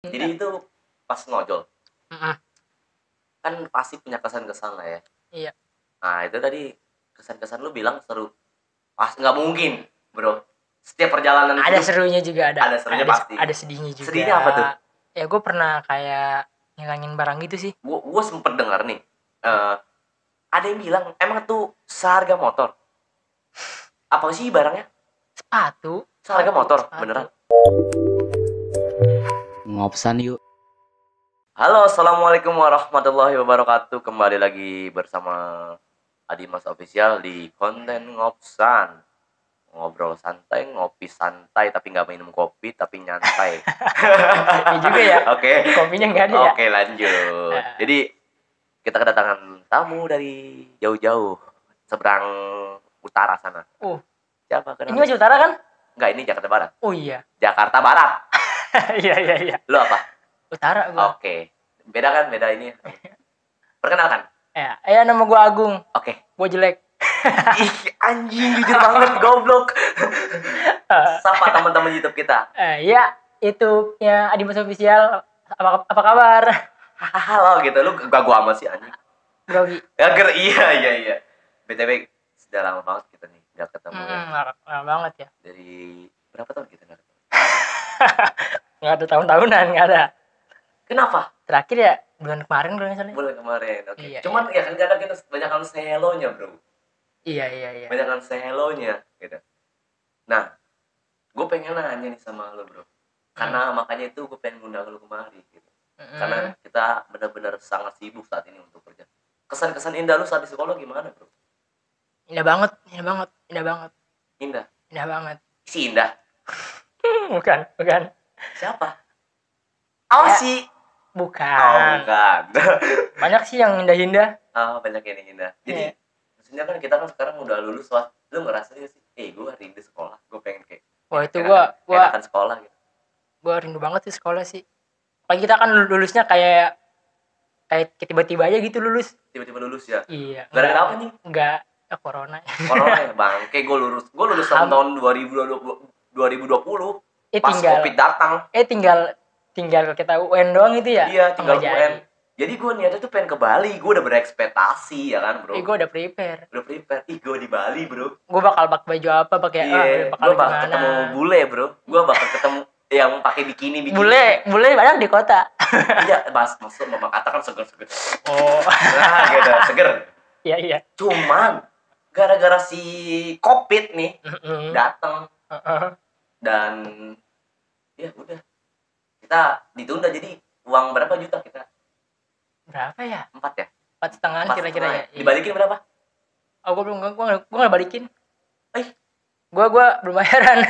Jadi itu pas ngojol Heeh. kan pasti punya kesan-kesan lah ya. Iya. Nah itu tadi kesan-kesan lu bilang seru. Pas nggak mungkin bro. Setiap perjalanan Ada hidup serunya juga ada. ada serunya pasti. Ada sedihnya juga. Sedihnya apa tuh? Ya gue pernah kayak ngilangin barang gitu sih. Gue sempet dengar nih. Ada yang bilang emang tuh seharga motor. Apa sih barangnya? Sepatu. Seharga motor sepatu. beneran. Ngopsan yuk. Halo, assalamualaikum warahmatullahi wabarakatuh. Kembali lagi bersama Adimas Official di konten ngopsan. Ngobrol santai, ngopi santai, tapi nggak minum kopi, tapi nyantai. Iya juga ya. Oke. Kopinya nggak ada ya. Oke, lanjut. Jadi kita kedatangan tamu dari jauh-jauh seberang utara sana. Siapa kenal? Ini masih utara kan? Enggak, ini Jakarta Barat. Oh iya. Jakarta Barat. Iya. Lu apa? Utara gua. Oke. Beda kan? Beda ini. Perkenalkan. Ya nama gua Agung. Oke. Gua jelek. Ih, anjing jujur banget goblok. Sapa teman-teman YouTube kita. Ya, YouTube-nya Adimas Official. Apa kabar? Halo gitu. Lu gua amat sih anjing. Grogi. Iya. BTW sudah lama banget kita nih enggak ketemu. Lama banget ya. Dari berapa tahun kita enggak ketemu? Nggak ada tahun-tahunan, nggak ada. Kenapa? Terakhir ya bulan kemarin kalau misalnya. Bulan kemarin. Oke. Iya, Cuman ya kan kadang kita banyak kan say hello-nya, Bro. Iya. Banyak kan say hello-nya gitu. Nah, gue pengen nanya nih sama lo, Bro. Karena makanya itu gue pengen ngundang lo kemari gitu. Karena kita benar-benar sangat sibuk saat ini untuk kerja. Kesan-kesan indah lu saat di sekolah gimana, Bro? Indah banget. Indah banget. Si Indah. Bukan. Siapa? Sih. Bukan. Bukan. Banyak sih yang indah-indah. Banyak yang indah. Jadi maksudnya kan kita kan sekarang udah lulus, lu ngerasa gak sih? Gue rindu sekolah. Gue pengen kayak. Wah itu gue enakan sekolah gitu. Gue rindu banget sih sekolah sih. Apalagi kita kan lulusnya kayak tiba-tiba aja gitu lulus. Tiba-tiba lulus ya? Iya. Gara-gara apa nih? Enggak. Corona. Corona ya bang. Kayak gue lulus tahun 2020. Pas Covid datang. Tinggal kita UN doang itu ya? Iya, tinggal UN. Jadi gue niatnya tuh pengen ke Bali. Gue udah berekspektasi ya kan, Bro. Gue udah prepare. Gue di Bali, Bro. Gue bakal pakai baju apa, pakai gue bakal ketemu bule, Bro. Gue bakal ketemu yang pakai bikini. Bule banyak di kota. Iya, maksud mama kata kan seger. Oh. Nah, gitu, seger. Iya. Cuman gara-gara si Covid nih datang. Dan ya udah. Kita ditunda, jadi uang berapa juta kita? Berapa ya? 4 ya? 4,5 kira-kira ya. Dibalikin berapa? Gue nggak balikin. Gue belum bayaran.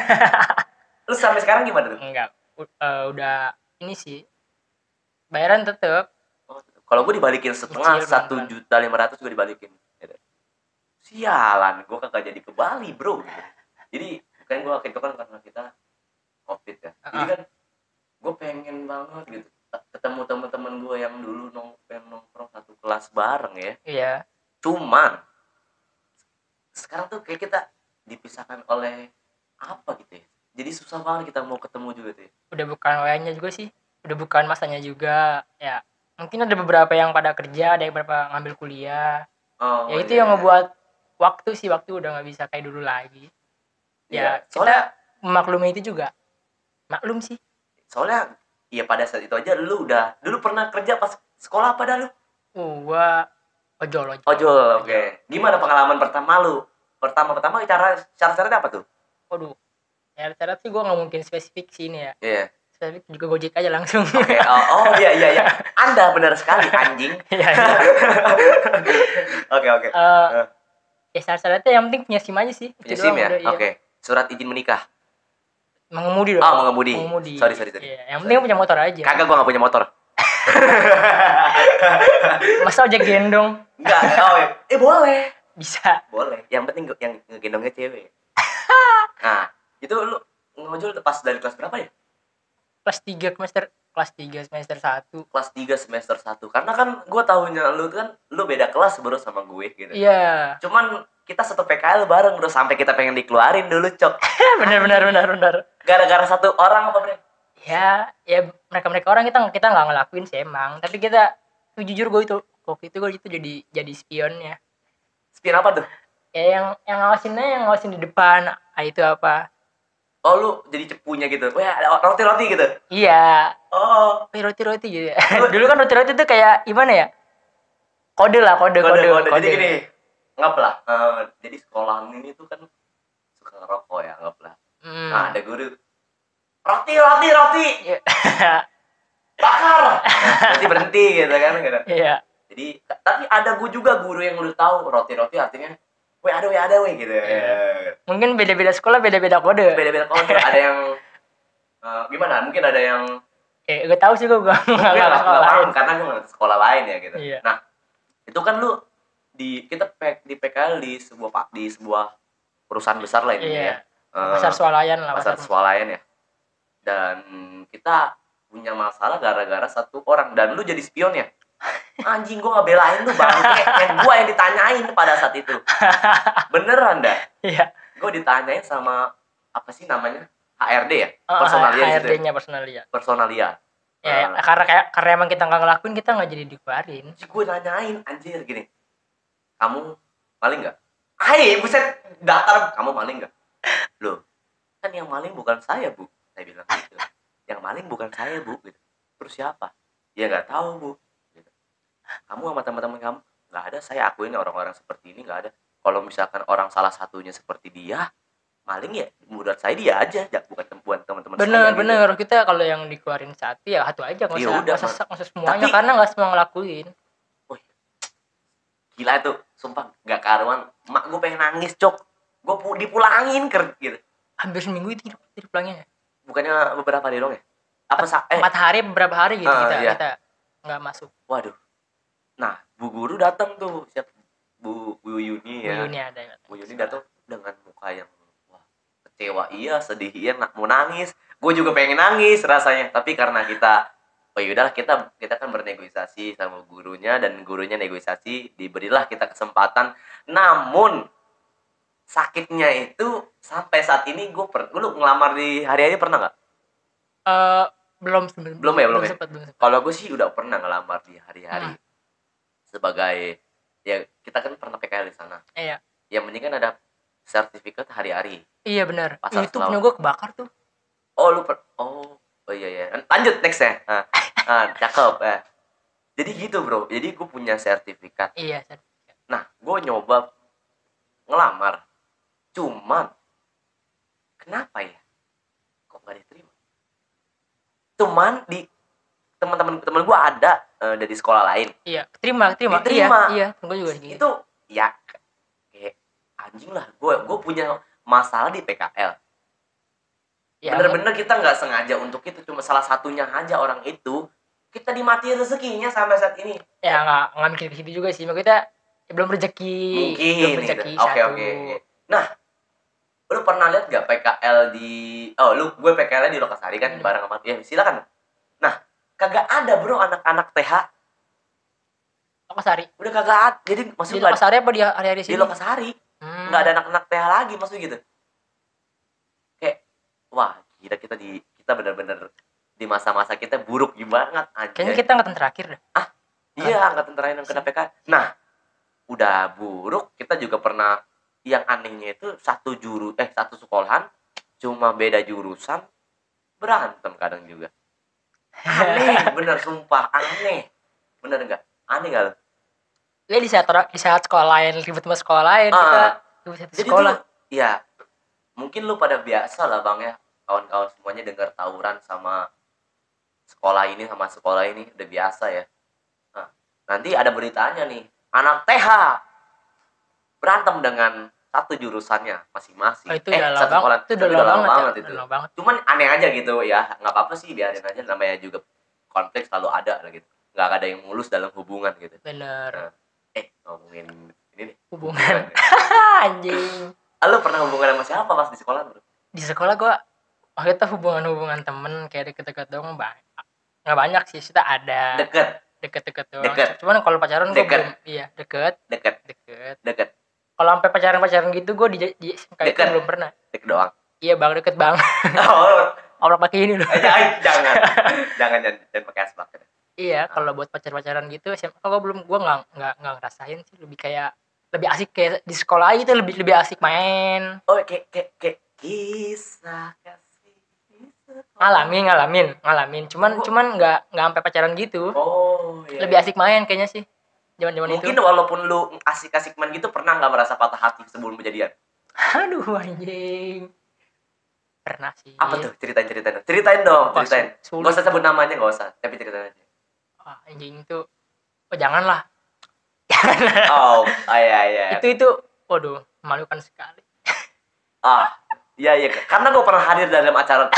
Lu sampai sekarang gimana tuh? Enggak. Udah ini sih. Bayaran tetep. Kalau gue dibalikin setengah, 1.500.000 gue dibalikin. Sialan, gue kagak jadi ke Bali, Bro. Jadi kan gue itu kan karena kita Covid ya. Jadi kan gue pengen banget gitu ketemu teman-teman gue yang dulu nongkrong satu kelas bareng ya. Iya. Cuman sekarang tuh kayak kita dipisahkan oleh apa gitu ya. Jadi susah banget kita mau ketemu juga tuh ya. Udah bukan WA-nya juga sih. Udah bukan masanya juga. Ya mungkin ada beberapa yang pada kerja, ada yang beberapa ngambil kuliah. Itu yang ngebuat waktu udah gak bisa kayak dulu lagi. Ya soalnya kita memaklumi itu juga. Maklum sih. Soalnya ya pada saat itu aja lu dulu pernah kerja pas sekolah apa dah lu? Gua ojol. Oke. Gimana pengalaman pertama lu? Pertama cara apa tuh? Waduh. Ya cara sih gua enggak mungkin spesifik sih ini ya. Iya. Spesifik juga Gojek aja langsung. Oke. Iya. Anda benar sekali anjing. Iya. Oke. Ya syarat-syaratnya yang penting punya SIM aja sih. Punya SIM ya? Oke. Surat izin menikah. Mengemudi dong. Mengemudi. Sorry. Iya, yang penting punya motor aja. Kagak, gua enggak punya motor. Masa ojek gendong? Enggak. Boleh. Bisa. Boleh. Yang penting yang ngegendongnya cewek. Nah, itu lu ngojol pas dari kelas berapa ya? Kelas 3 semester 1. Kelas 3 semester 1. Karena kan gua tahunya lu beda kelas bro sama gue gitu. Iya. Cuman kita satu PKL bareng bro, sampai kita pengen dikeluarin dulu, Cok. Benar. Gara-gara satu orang apa, Bre? Ya mereka orang kita nggak ngelakuin sih emang, tapi kita jujur gue itu waktu itu jadi spionnya. Spion apa tuh? Ya yang ngawasin di depan. Itu apa? Oh, lu jadi cepunya gitu. Wah, roti-roti gitu. Iya. Oh, roti gitu ya. Dulu kan roti itu kayak gimana ya? Kode. Jadi gini, nggak lah. Jadi sekolahan ini tuh kan suka ngerokok ya, nggak lah. Nah, ada guru roti. Bakar. Berarti berhenti gitu kan gitu. Iya. Jadi tapi ada juga guru yang udah tahu roti artinya ada gitu. Iya. Mungkin beda-beda sekolah beda-beda kode. Ada yang gimana? Mungkin ada yang gue tahu sih gue nggak sekolah lain karena gue nggak sekolah lain ya gitu. Iya. Nah, itu kan lu kita di PKL di sebuah perusahaan besar lah ini ya. Pasar swalayan lah. Pasar swalayan ya. Dan kita punya masalah gara-gara satu orang dan lu jadi spion ya. Anjing, gue ngebelain lu bangke, gue yang ditanyain pada saat itu. Beneran dah. Iya. Gue ditanyain sama apa sih namanya? HRD ya? HRD-nya personalia. Ya, karena emang kita nggak ngelakuin, kita nggak jadi dikeluarin. Gue nanyain, anjir gini. Kamu maling nggak? Hai, buset, datar, kamu maling nggak? Loh, kan yang maling bukan saya, Bu. Saya bilang gitu. Yang maling bukan saya, Bu. Gitu. Terus siapa? Ya nggak tahu, Bu. Gitu. Kamu sama teman-teman kamu? Nggak ada, saya akuin orang-orang seperti ini nggak ada. Kalau misalkan orang salah satunya seperti dia, maling ya menurut saya dia aja, bukan teman-teman saya. Bener. Gitu. Kita kalau yang dikeluarin satu ya satu aja, nggak usah semuanya. Tapi, karena nggak semua ngelakuin. Gila tuh, sumpah nggak karuan. Mak gue pengen nangis, Cok. Gue dipulangin gitu. Hampir seminggu itu dipulangin ya? Bukannya beberapa hari dong ya? 4 hari, beberapa hari gitu kita nggak masuk. Waduh. Nah, Bu Guru datang tuh, siapa? Bu Yuni ya. Bu Yuni datang dengan muka yang kecewa iya, sedih iya, mau nangis. Gue juga pengen nangis rasanya, tapi karena kita yaudahlah, kita kan bernegosiasi sama gurunya dan gurunya negosiasi, diberilah kita kesempatan. Namun sakitnya itu sampai saat ini lu ngelamar di hari-hari pernah nggak? Belum ya. Kalau gue sih udah pernah ngelamar di hari-hari sebagai ya, kita kan pernah PKL di sana. Iya. Yang penting kan ada sertifikat hari-hari. Iya benar. Itu punya gue kebakar tuh. Oh iya. Lanjut next ya. Cakep ya. Jadi gitu bro. Jadi gue punya sertifikat. Iya, sertifikat. Nah, gue nyoba ngelamar. Cuman kenapa ya? Kok gak diterima? Cuman di teman-teman gue ada dari sekolah lain. Iya, diterima. Iya, gue juga gitu. Itu ya kayak anjing lah. Gue punya masalah di PKL. Ya, bener-bener kita nggak sengaja untuk itu, cuma salah satunya aja orang itu kita dimati rezekinya sampai saat ini. Ya nggak mikir ke situ juga sih, kita belum rezeki. Mungkin. Oke. Nah, lu pernah lihat nggak PKL gue PKL di Lokasari kan bareng sama ya silakan. Nah, kagak ada bro anak-anak TH. Lokasari. Udah kagak ada. Jadi maksudnya di Lokasari apa di hari-hari sini? Di Lokasari. Nggak ada anak-anak TH lagi maksudnya gitu. Wah, kita benar-benar di masa-masa kita buruk banget anjir. Kayaknya kita angkatan terakhir dah. Iya, angkatan terakhir yang kena PK. Nah, udah buruk, kita juga pernah yang anehnya itu satu sekolahan cuma beda jurusan berantem kadang juga. Aneh, bener sumpah, aneh. Bener enggak? Aneh enggak lo? Ya di saat sekolah lain ribut sama sekolah lain, kita ribut satu sekolah. Iya. Mungkin lu pada biasa lah bang ya, kawan-kawan semuanya dengar tawuran sama sekolah ini udah biasa ya. Nah, nanti ada beritanya nih, anak TH berantem dengan satu jurusannya masing-masing. Itu satu sekolah. Itu udah lama banget itu. Cuman aneh aja gitu ya, nggak apa-apa sih, biarin aja, namanya juga konflik selalu ada lah gitu. Nggak ada yang mulus dalam hubungan gitu. Bener. Ngomongin ini nih. Hubungan. Anjing. Lu pernah hubungan sama siapa pas di sekolah bro? Di sekolah gue waktu itu hubungan temen kayak deket-deket doang nggak banyak sih, kita ada deket doang. Cuman kalau pacaran gue belum. Iya, deket. Kalau sampai pacaran gitu gue di SMK itu belum pernah. Deket doang. Iya bang, deket bang. Orang pakai ini loh. jangan pakai asbak. Iya, kalau buat pacaran gitu SMA gue nggak ngerasain sih, lebih kayak lebih asik kayak di sekolah itu lebih asik main. Oh, kayak kisah kasih. Ngalamin. Cuman nggak sampai pacaran gitu. Oh, iya. Lebih asik main kayaknya sih. Zaman-zaman itu. Mungkin walaupun lu asik-asik main gitu, pernah nggak merasa patah hati sebelum kejadian? Aduh anjing. Pernah sih. Apa tuh? Ceritain dong. Gak usah sebut namanya, gak usah. Tapi ceritain aja. Anjing itu. Oh janganlah. Oh, iya. Itu, waduh, memalukan sekali. Iya. Karena gue pernah hadir dalam acara.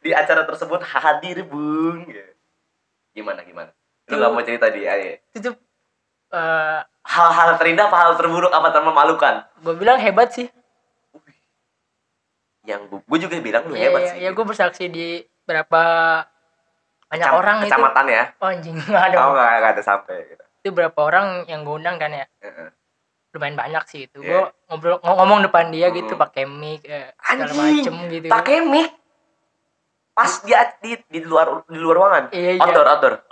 Di acara tersebut hadir, Bung. Gimana? Lu nggak mau cerita di aja? Itu hal-hal terindah apa hal terburuk apa termemalukan? Gue bilang hebat sih. Yang gue juga bilang lu hebat sih. Ya gue bersaksi di berapa banyak orang itu. Kecamatan ya? Oh anjing, nggak ada. Oh nggak ada sampai gitu. Itu berapa orang yang gue undang kan ya? Lumayan banyak sih itu. Gue ngomong depan dia gitu pakai mic segala macem gitu. Pakai mic? Pas dia di luar ruangan. Iya.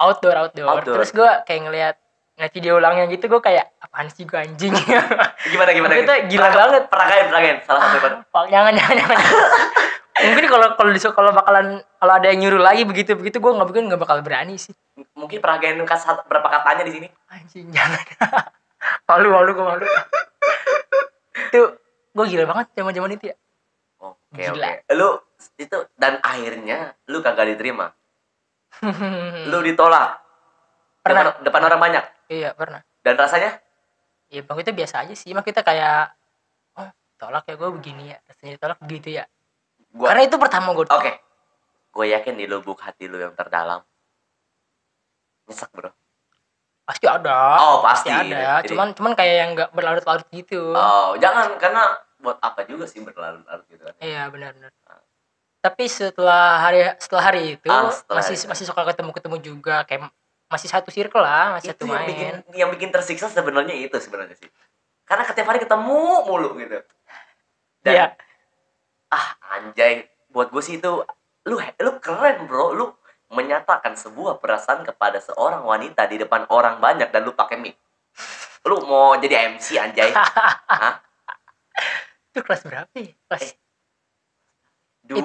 Outdoor. Terus gue kayak ngeliat video ulangnya gitu, gue kayak apaan sih gue anjing. Gimana? Kita gila banget. Peragain. Salah satu. Jangan. Mungkin kalau ada yang nyuruh lagi begitu gue nggak bakal berani sih. Mungkin peragain berapa katanya di sini. Anjing jangan. Malu gue malu. Itu gue gila banget zaman itu ya. Oke. Lu itu dan akhirnya lu kagak diterima. Lu ditolak. Pernah. Depan orang banyak. Iya pernah. Dan rasanya? Iya bang, itu biasa aja sih. Mah kita kayak tolak ya, gue begini ya. Rasanya ditolak begitu ya. Karena itu pertama gue. Oke. Gue yakin di lubuk hati lu yang terdalam nyesek, bro. Pasti ada. Oh pasti ada. Jadi, cuman kayak yang nggak berlarut-larut gitu. Oh jangan, karena buat apa juga sih berlarut-larut gitu kan. Iya benar. Tapi setelah hari itu masih suka ketemu juga, kayak masih satu circle lah, masih satu main. Yang bikin tersiksa sebenarnya sih. Karena setiap hari ketemu mulu gitu. Dan anjay, buat gue sih itu lu keren, bro. Lu menyatakan sebuah perasaan kepada seorang wanita di depan orang banyak dan lu pakai mic. Lu mau jadi MC anjay. Hah? Itu kelas berapa ya? Kelas 2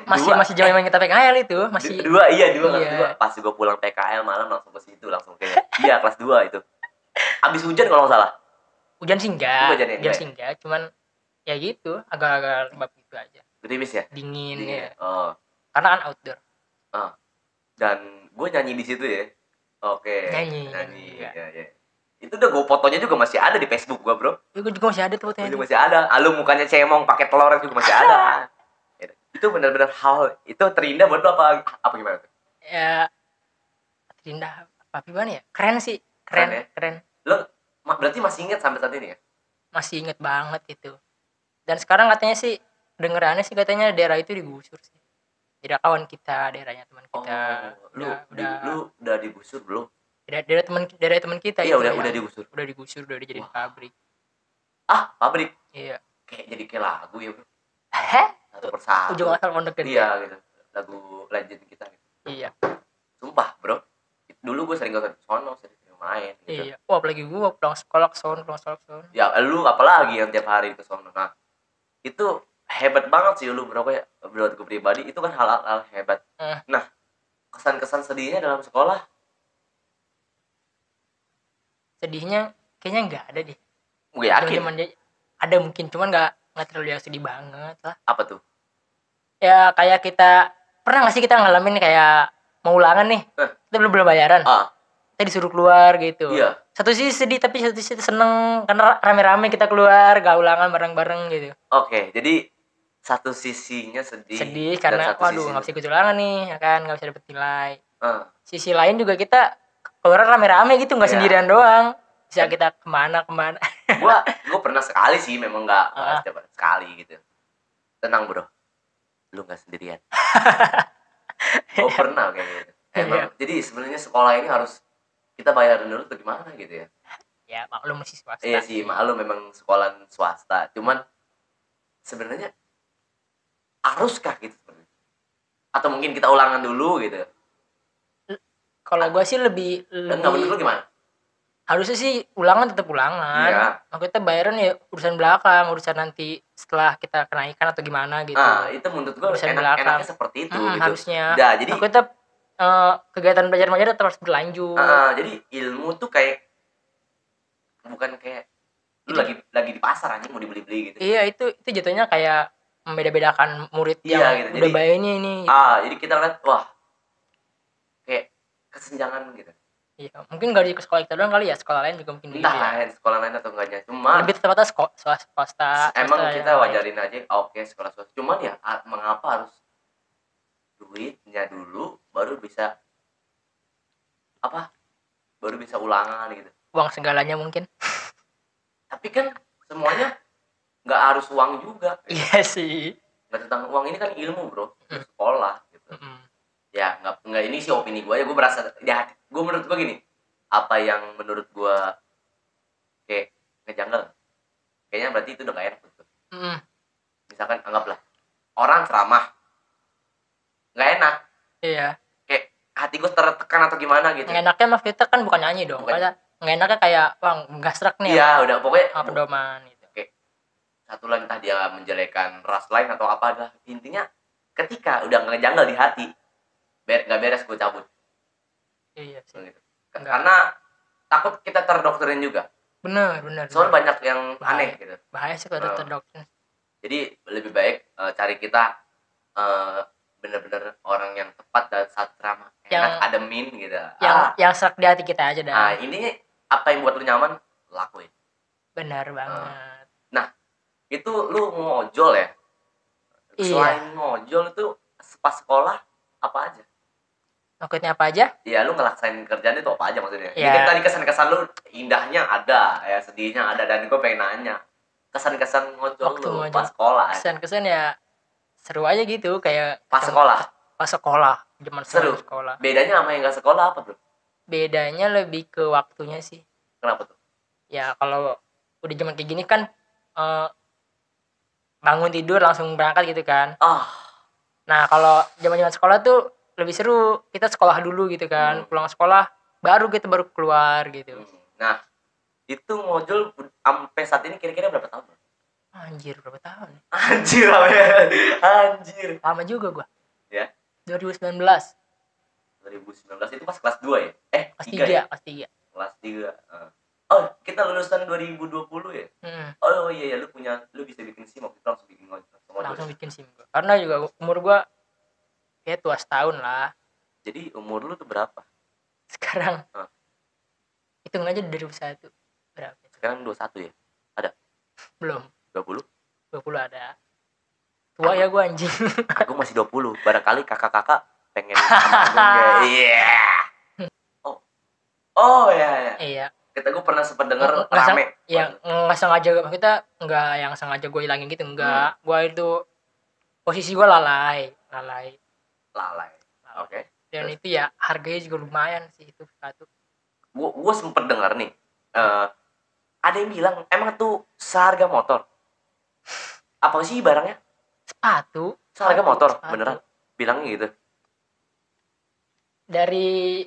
masih zaman kita PKL itu, masih 2 kelas 2. Pas gue pulang PKL malam langsung ke situ kayaknya. Iya, kelas 2 itu. Habis hujan kalau enggak salah. Hujan sih enggak. Cuman ya gitu, agak lembab gitu aja. Gerimis ya? Dingin ya. Karena kan outdoor. Dan gue nyanyi di situ ya. Oke. Nyanyi. Ya. Itu udah gue fotonya juga masih ada di Facebook gue, bro. Ya, gue juga masih ada tuh fotonya. Masih ada. Lu mukanya cemong pakai telur juga masih ada. Itu benar-benar hal itu terindah buat lo apa gimana tuh? Ya terindah apa gimana ya? Keren sih. Keren. Lo berarti masih ingat sampai saat ini ya? Masih ingat banget itu. Dan sekarang katanya sih, dengerannya sih katanya daerah itu digusur sih. Daerah kawan kita, daerahnya teman kita. Lu udah digusur belum? Daerah teman kita. Iya, udah digusur. Udah digusur, udah dijadiin pabrik. Pabrik? Iya. Jadi kayak lagu ya, bro. Satu persatu. Ujung asal pondok gede. Iya gitu. Lagu legend kita gitu. Iya. Sumpah, bro. Dulu gue sering ke sono, sering main gitu. Iya. Apalagi gue pulang sekolah ke sono. Ya, lu apalagi yang tiap hari ke sono. Nah, itu hebat banget sih lu, bro. Kayak menurut gue pribadi itu kan hal-hal hebat. Nah, kesan-kesan sedihnya dalam sekolah? Sedihnya kayaknya enggak ada deh. Gue yakin. Ada mungkin, cuman nggak terlalu yang sedih banget lah. Apa tuh? Ya kayak kita pernah nggak sih kita ngalamin kayak mau ulangan nih, kita belum bayaran, kita disuruh keluar gitu. Iya. Satu sisi sedih tapi satu sisi seneng karena rame-rame kita keluar gak ulangan bareng-bareng gitu. Oke, jadi satu sisinya sedih karena waduh nggak bisa ikut ulangan nih, ya kan, nggak bisa dapet nilai. Sisi lain juga kita keluar rame-rame gitu, nggak sendirian doang. Bisa kita kemana. Gua pernah sekali sih, memang nggak setiap sekali gitu. Tenang, bro, lu nggak sendirian. Gue pernah kayak gitu. Emang jadi sebenarnya sekolah ini harus kita bayarin dulu tuh gimana gitu ya. Ya maklum masih swasta. Iya sih, maklum memang sekolah swasta. Cuman sebenarnya Haruskah gitu? Atau mungkin kita ulangan dulu gitu? Kalau gue sih lebih Enggak, menurut lu gimana? harusnya sih ulangan tetap ulangan. Iya. Maksudnya bayaran ya urusan belakang, urusan nanti setelah kita kenaikan atau gimana gitu. Itu menurut gue urusan enaknya seperti itu gitu. Harusnya. Nah, jadi aku tetap kegiatan belajar mengajar tetap harus berlanjut. Jadi ilmu tuh kayak bukan kayak lu lagi di pasar anjing mau dibeli-beli gitu. Iya, itu jatuhnya kayak membeda-bedakan murid yang gitu. udah bayarnya ini. Gitu. Jadi kita lihat wah kayak kesenjangan gitu. Iya, mungkin gak di sekolah kita doang kali ya, sekolah lain juga mungkin entah lah ya, sekolah lain atau enggaknya. Cuma lebih tepatnya swasta. Emang kita wajarin aja, oke sekolah swasta. Cuman ya mengapa harus duitnya dulu baru bisa baru bisa ulangan gitu. Uang segalanya mungkin. Tapi kan semuanya nggak harus uang juga. Gitu. Iya sih. Nggak tentang uang, ini kan ilmu bro, sekolah gitu. Ya nggak ini sih opini gue ya, gue berasa ya gue menurut gue gini, apa yang menurut gue kayak ngejanggal, kayaknya berarti itu udah gak enak gitu. Misalkan anggaplah orang ceramah nggak enak. Iya. Kayak hati gue tertekan atau gimana gitu. Nggak enaknya mah kita kan bukan nyanyi dong. Nggak enaknya kayak wah nggak serak nih. Iya udah pokoknya pedoman gitu. Kayak satu lagi entah dia menjelekan ras lain atau apa, dah intinya ketika udah ngejanggal di hati nggak beres gue cabut. Iya sih. Gitu. Karena takut kita terdoktrin juga. Bener. Soalnya banyak yang aneh gitu. Bahaya sih kalau terdoktrin. Jadi lebih baik cari kita bener-bener orang yang tepat dan saat ceramah enak ademin gitu. Yang serak di hati kita aja dah. Ini apa yang buat lu nyaman lakuin. Benar banget. Nah itu lu ngojol ya. Selain ngojol itu pas sekolah apa aja? Maksudnya apa aja? Ya lu ngelaksain kerjaan itu apa aja maksudnya? Ini kan tadi kesan-kesan lu indahnya ada, ya sedihnya ada, dan gue pengen nanya kesan-kesan ngojol lu pas sekolah. Kesan-kesan ya seru aja gitu, kayak pas sekolah. Zaman seru. Sekolah. Bedanya sama yang gak sekolah apa bro? Bedanya lebih ke waktunya sih. Kenapa tuh? Ya kalau udah zaman kayak gini kan bangun tidur langsung berangkat gitu kan. Nah kalau zaman sekolah tuh lebih seru, kita sekolah dulu gitu kan. Pulang sekolah baru keluar gitu. Nah itu ngojol sampai saat ini kira-kira berapa tahun? Anjir, berapa tahun? Anjir lama juga gua. Ya 2019 itu pas kelas 2 ya? Kelas 3 ya? Kelas 3. Oh, kita lulusan 2020 ya? Oh iya, lu bisa bikin SIM waktu itu, langsung bikin SIM gua. Karena juga umur gua kayak tua setahun lah. Jadi umur lu tuh berapa? Sekarang hitung aja dari 2021 berapa? Sekarang 21 ya? Ada? Belum. 20 ada. Tua ya gua anjing. Aku masih 20. Barangkali kakak-kakak pengen sama abang ya. Oh ya. Iya. Kita gue pernah sempat denger rame. Iya, nggak sengaja, kita nggak yang sengaja gue hilangin gitu, enggak. Gue itu posisi gue lalai. Oke. Dan itu ya harganya juga lumayan sih itu sepatu. Gue sempet dengar nih. Ada yang bilang emang tuh seharga motor. Apa sih barangnya? Sepatu. Seharga motor, beneran? Bilangnya gitu. Dari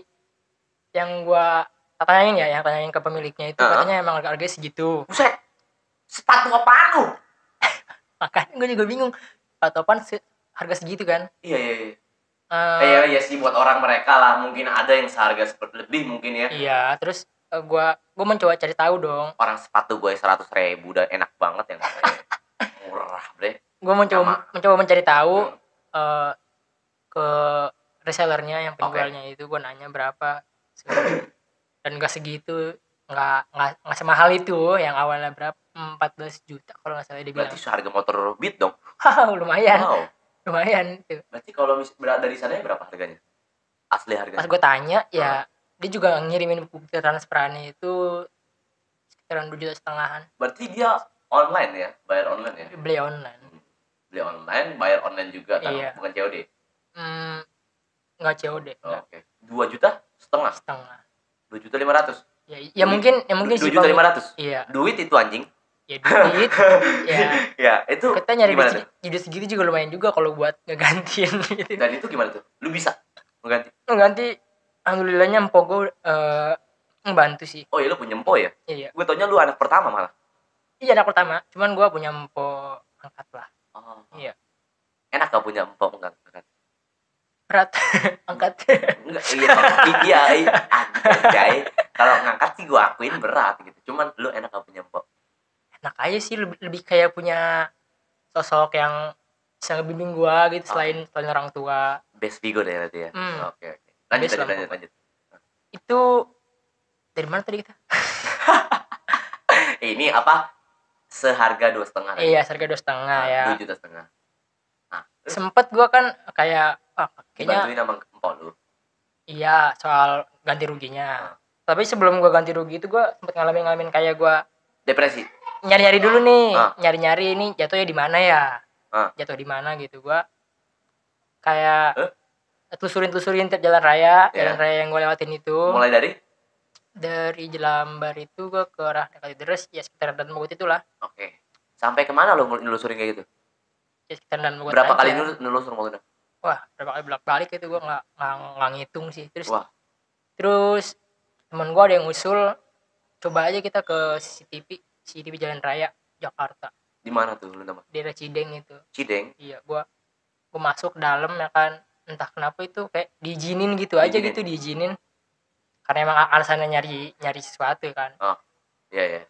yang gue tanyain ke pemiliknya itu, katanya emang harganya segitu. Buset, sepatu apaan lu? Makanya gue juga bingung, sepatu apaan harga segitu kan? Iya. Iya sih, buat orang mereka lah, mungkin ada yang seharga seperti lebih mungkin ya. Iya, terus gue mencoba cari tahu dong. Orang sepatu gue 100.000 udah enak banget ya, murah bre. Gue mencoba mencari tahu ke resellernya yang penjualnya itu, gue nanya berapa. Dan gak segitu, nggak semahal itu, yang awalnya berapa, 14 juta kalau nggak salah dia bilang. Berarti seharga motor Beat dong? Lumayan. Wow. Lumayan tuh. Berarti kalau dari sana berapa harganya? Asli harganya? Pas gue tanya ya, dia juga ngirimin bukti transferannya itu sekitaran 2,5 juta. Berarti dia online ya? Bayar online ya? Beli online. Bayar online juga kan? Iya. Bukan COD? Nggak COD. Oke. 2,5 juta? 2,5 juta 500. Ya mungkin 2,5 juta. Iya. Duit itu anjing. Ya duit. Ya. Ya, itu Kita nyari gimana tuh? duit segitu juga lumayan juga kalau buat ngegantiin gitu. Dan itu gimana tuh? Lu bisa mengganti? Ngeganti, alhamdulillahnya empok gue ngebantu sih. Oh iya, lu punya empok ya? Iya. Gue taunya lu anak pertama malah. Iya anak pertama, cuman gue punya empok angkat lah. Oh. Iya. Enak gak punya empok angkat? Berat angkat. Enggak, iya, anjay. Kalau ngangkat sih gue akuin berat gitu. Cuman lu enak gak punya empok? Enak aja sih, lebih kayak punya sosok yang bisa ngebimbing gue gitu, selain orang tua. Best figure ya berarti ya. Oke. Lanjut. Itu dari mana tadi kita? Ini apa? Seharga 2,5. Iya, seharga 2,5 ya. 2,5 juta. Nah, sempet gue kan kayak kayaknya dibantuin sama empok lu. Iya, soal ganti ruginya. Tapi sebelum gue ganti rugi itu gue sempet ngalamin kayak gue depresi. Nyari-nyari dulu nih, nyari-nyari ini jatuhnya di mana ya? Jatuh di mana gitu. Gue kayak telusurin tiap jalan raya yang gue lewatin itu. Mulai dari Jelambar itu gue ke arah Kalideres, ya sekitar Dan Mogot itulah. Oke. Sampai kemana lo nelusurin kayak gitu? Ya sekitar Dan Mogot berapa aja. Kali nelusur maksudnya? Wah, berapa kali bolak-balik itu gue nggak ngitung sih. Terus temen gue ada yang ngusul, coba aja kita ke CCTV Jalan Raya Jakarta. Di mana tuh lu nama? Daerah Cideng itu. Cideng? Iya, gue masuk dalam ya kan, entah kenapa itu kayak diizinin gitu aja gitu, diizinin. Karena emang alasannya nyari sesuatu kan. Oh, iya.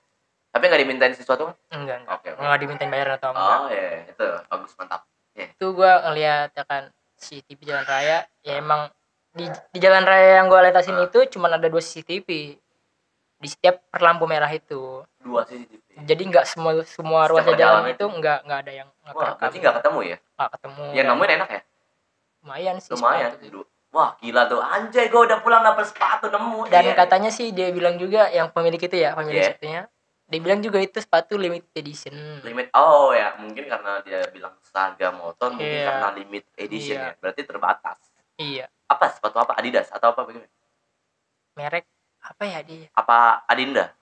Tapi nggak dimintain sesuatu kan? Enggak. Oke. Nggak dimintain bayar atau enggak. Oh iya, itu bagus, mantap. Itu gue ngeliat ya kan CCTV Jalan Raya, ya emang di Jalan Raya yang gue letasin itu cuma ada 2 CCTV di setiap perlampu merah itu. 2 CCTV. Jadi nggak semua ruas jalan itu nggak ada yang ngerekam. Berarti nggak ketemu ya? Nggak ketemu. Ya nemuin enak ya? Lumayan sih. Lumayan. Wah gila tuh, anjay gue udah pulang dapet sepatu nemu. Dan katanya sih dia bilang juga yang pemilik itu ya, sepatunya. Dia bilang juga itu sepatu limited edition. Oh ya, mungkin karena dia bilang seharga motor, mungkin karena limited edition ya. Berarti terbatas. Iya. Apa sepatu apa? Adidas atau apa bagaimana? Merek apa ya dia? Apa Adinda?